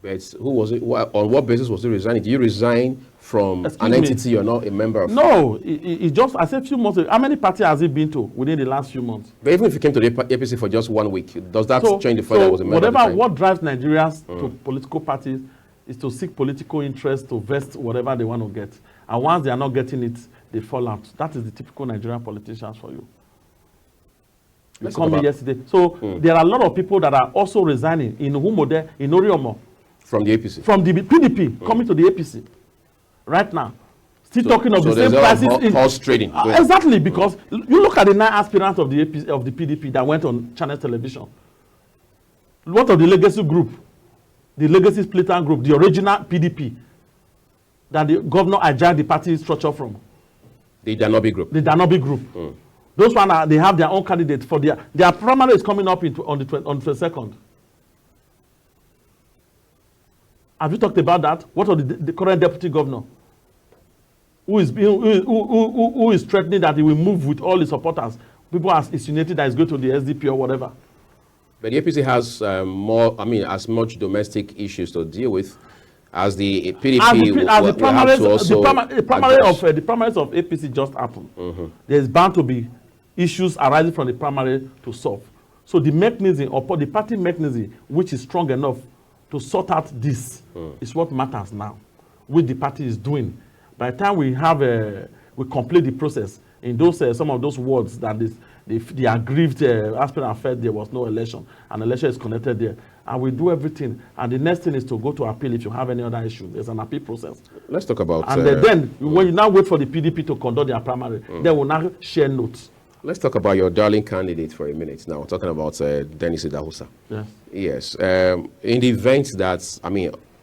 But who was it? On what basis was he resigning? Did you resign from an entity you're not a member of? No, he just, I said a few months ago. How many parties has he been to within the last few months? But even if he came to the APC for just 1 week, does that change the fact that he was a member? Whatever, what drives Nigerians to political parties is to seek political interest, to vest whatever they want to get. And once they are not getting it, they fall out. That is the typical Nigerian politicians for you. You called me yesterday. So there are a lot of people that are also resigning in Humode, in Oriomo. From the APC? From the PDP, coming to the APC. Right now. Still talking of the same prices. Horse trading. Exactly, because you look at the 9 aspirants of the PDP that went on Channels Television. What of the legacy group? The legacy splitter group, the original PDP, that the governor hijacked the party structure from. The Danobi group. The Danobi group. Those ones, they have their own candidate for their primary is coming up on the 22nd. Have you talked about that? What of the current deputy governor? Who is threatening that he will move with all his supporters? People are insinuating that he's going to the SDP or whatever. But the APC has as much domestic issues to deal with as the PDP. The primaries of APC just happened. There's bound to be issues arising from the primary to solve. So the mechanism, or the party mechanism, which is strong enough to sort out this, is what matters now, which the party is doing. By the time we complete the process in those some of those wards that the aggrieved aspirant felt there was no election, and election is connected there, and we do everything. And the next thing is to go to appeal if you have any other issue. There's an appeal process. Let's talk about. And then when you now wait for the PDP to conduct their primary, they will now share notes. Let's talk about your darling candidate for a minute now. We're talking about Dennis Idahosa. Yes. In the event that,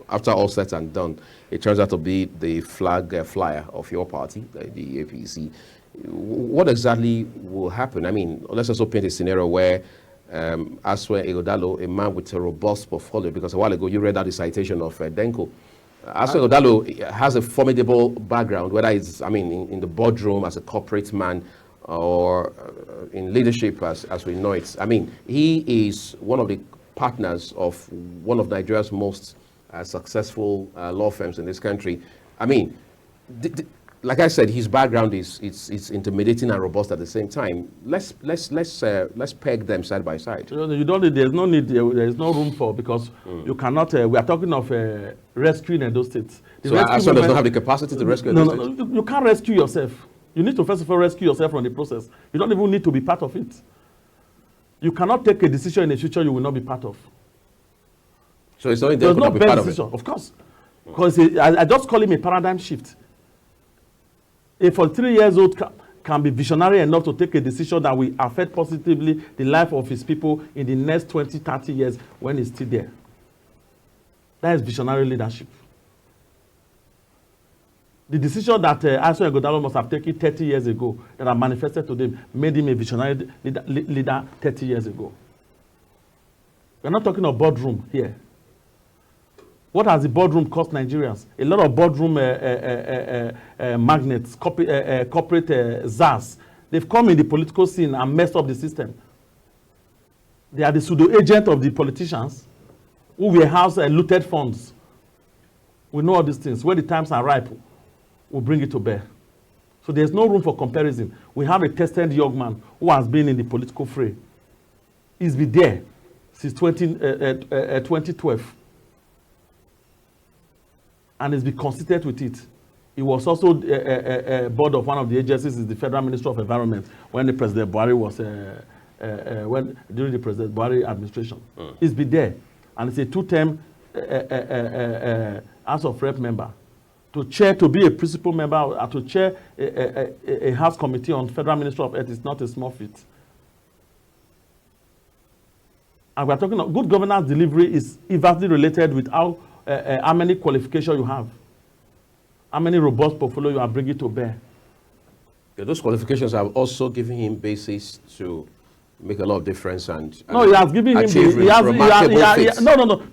after all said and done, it turns out to be the flag flyer of your party, the APC, what exactly will happen? Let's also paint a scenario where Aswe Ighodalo, a man with a robust portfolio, because a while ago you read out the citation of Denko. Aswe Ighodalo has a formidable background, whether it's, in the boardroom as a corporate man or in leadership as we know it. He is one of the partners of one of Nigeria's most successful law firms in this country. Like I said, his background is intimidating and robust at the same time. Let's peg them side by side. You don't need. There's no need. There is no room for, because you cannot. We are talking of rescuing Edo State. So Aswe does not have the capacity to rescue Edo State? No, you can't rescue yourself. You need to first of all rescue yourself from the process. You don't even need to be part of it. You cannot take a decision in the future you will not be part of. So it's only there to be part of it? Of course. Because I just call him a paradigm shift. A 43-year-old can be visionary enough to take a decision that will affect positively the life of his people in the next 20, 30 years when he's still there. That is visionary leadership. The decision that Aswe Ighodalo must have taken 30 years ago that are manifested to them made him a visionary leader 30 years ago. We're not talking of boardroom here. What has the boardroom cost Nigerians? A lot of boardroom magnates, corporate czars, they've come in the political scene and messed up the system. They are the pseudo-agent of the politicians who will house looted funds. We know all these things. When the times are ripe, we'll bring it to bear. So there's no room for comparison. We have a tested young man who has been in the political fray. He's been there since 2012. And he's been consistent with it. He was also board of one of the agencies, is the Federal Ministry of Environment, when the President Buhari was, during the President Buhari administration. He's been there. And it's a two-term House of Rep member. To be a principal member, to chair a House Committee on Federal Ministry of Health is not a small feat. And we're talking about good governance delivery is inversely related with how many qualifications you have, how many robust portfolio you are bringing to bear. Yeah, those qualifications have also given him basis to make a lot of difference and no, he has given him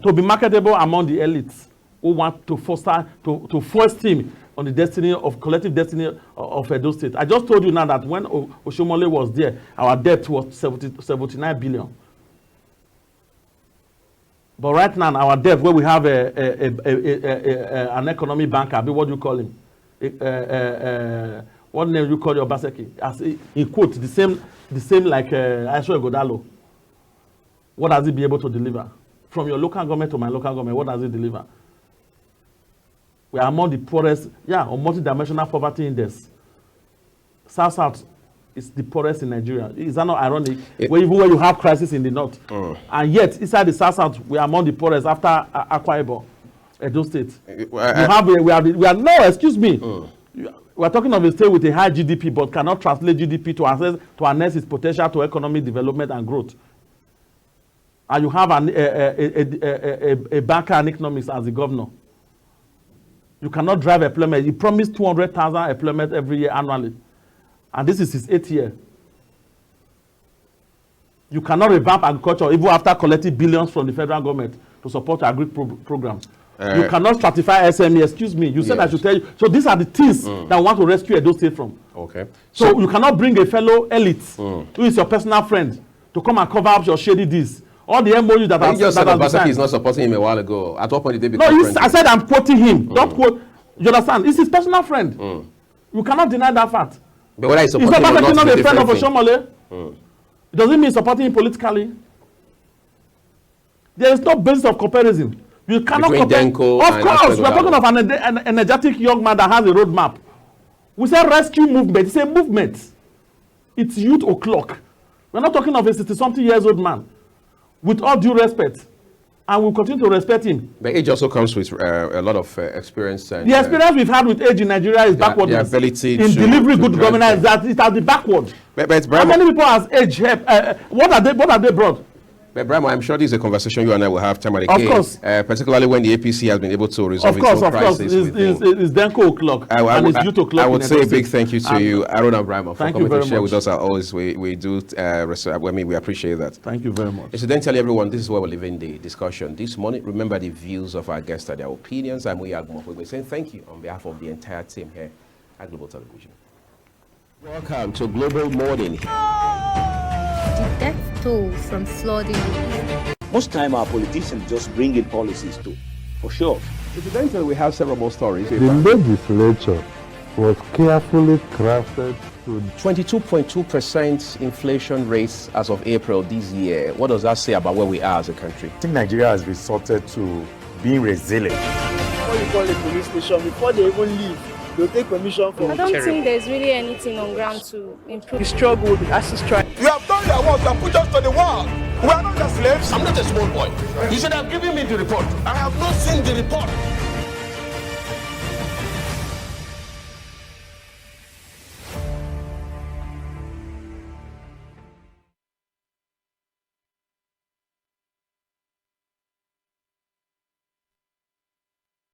to be marketable among the elites who want to foster to force him on the destiny of collective destiny of Edo State. I just told you now that when Oshomole was there, our debt was 79 billion. But right now, our debt, where we have an economy banker, what do you call him? What name do you call your Baseki? As in quote, the same like Aswe Ighodalo. What does he be able to deliver? From your local government to my local government, what does it deliver? We are among the poorest, on multidimensional poverty index. South is the poorest in Nigeria. Is that not ironic? Even where you have crisis in the north. And yet, inside the South, we are among the poorest after Akwa Ibom, Edo State. We are talking of a state with a high GDP, but cannot translate GDP to harness its potential to economic development and growth. And you have a banker and economics as the governor. You cannot drive employment. He promised 200,000 employment every year annually. And this is his 8th year. You cannot revamp agriculture even after collecting billions from the federal government to support agri program. You cannot stratify SME. Excuse me. You said I should tell you. So these are the things that we want to rescue Edo State from. Okay. So you cannot bring a fellow elite who is your personal friend to come and cover up your shady deeds. All the MOU that you just said Obaseki is not supporting him a while ago. At what point did they become friends? I said I'm quoting him. Don't quote. You understand? It's his personal friend. You cannot deny that fact. But whether he's supporting him or not, not a friend of Oshomole. It doesn't mean supporting him politically. There is no basis of comparison. You cannot compare. Of course, we are talking of an energetic young man that has a roadmap. We say rescue movement. It's a movement. It's youth o'clock. We're not talking of a 60-something-years-old man. With all due respect, and we'll continue to respect him. But age also comes with a lot of experience. And, the experience we've had with age in Nigeria is backward. The ability in delivering good governance, that it has been backward. But how many people has age help? What are they brought? But Braimoh, I'm sure this is a conversation you and I will have time and again. Of course. Particularly when the APC has been able to resolve its own crisis. It's Denko o'clock and it's Youth o'clock. I would say a big thank you to you, Haruna Braimoh, for coming to share with us. Always, we do. We appreciate that. Thank you very much. Incidentally, everyone, this is where we're leaving the discussion this morning. Remember, the views of our guests are their opinions. I'm We're saying thank you on behalf of the entire team here at Global Television. Welcome to Global Morning. The death toll from flooding. Most time our politicians just bring in policies too, for sure. Incidentally, we have several more stories. The legislature was carefully crafted to 22.2% inflation rates as of April this year. What does that say about where we are as a country? I think Nigeria has resorted to being resilient. Before you call a police station, before they even leave, they'll take permission from. I don't think there's really anything on ground to improve. The struggle, the ASU strike. You have done your work and put us to the wall. We are not the slaves. I'm not a small boy. You should have given me the report. I have not seen the report.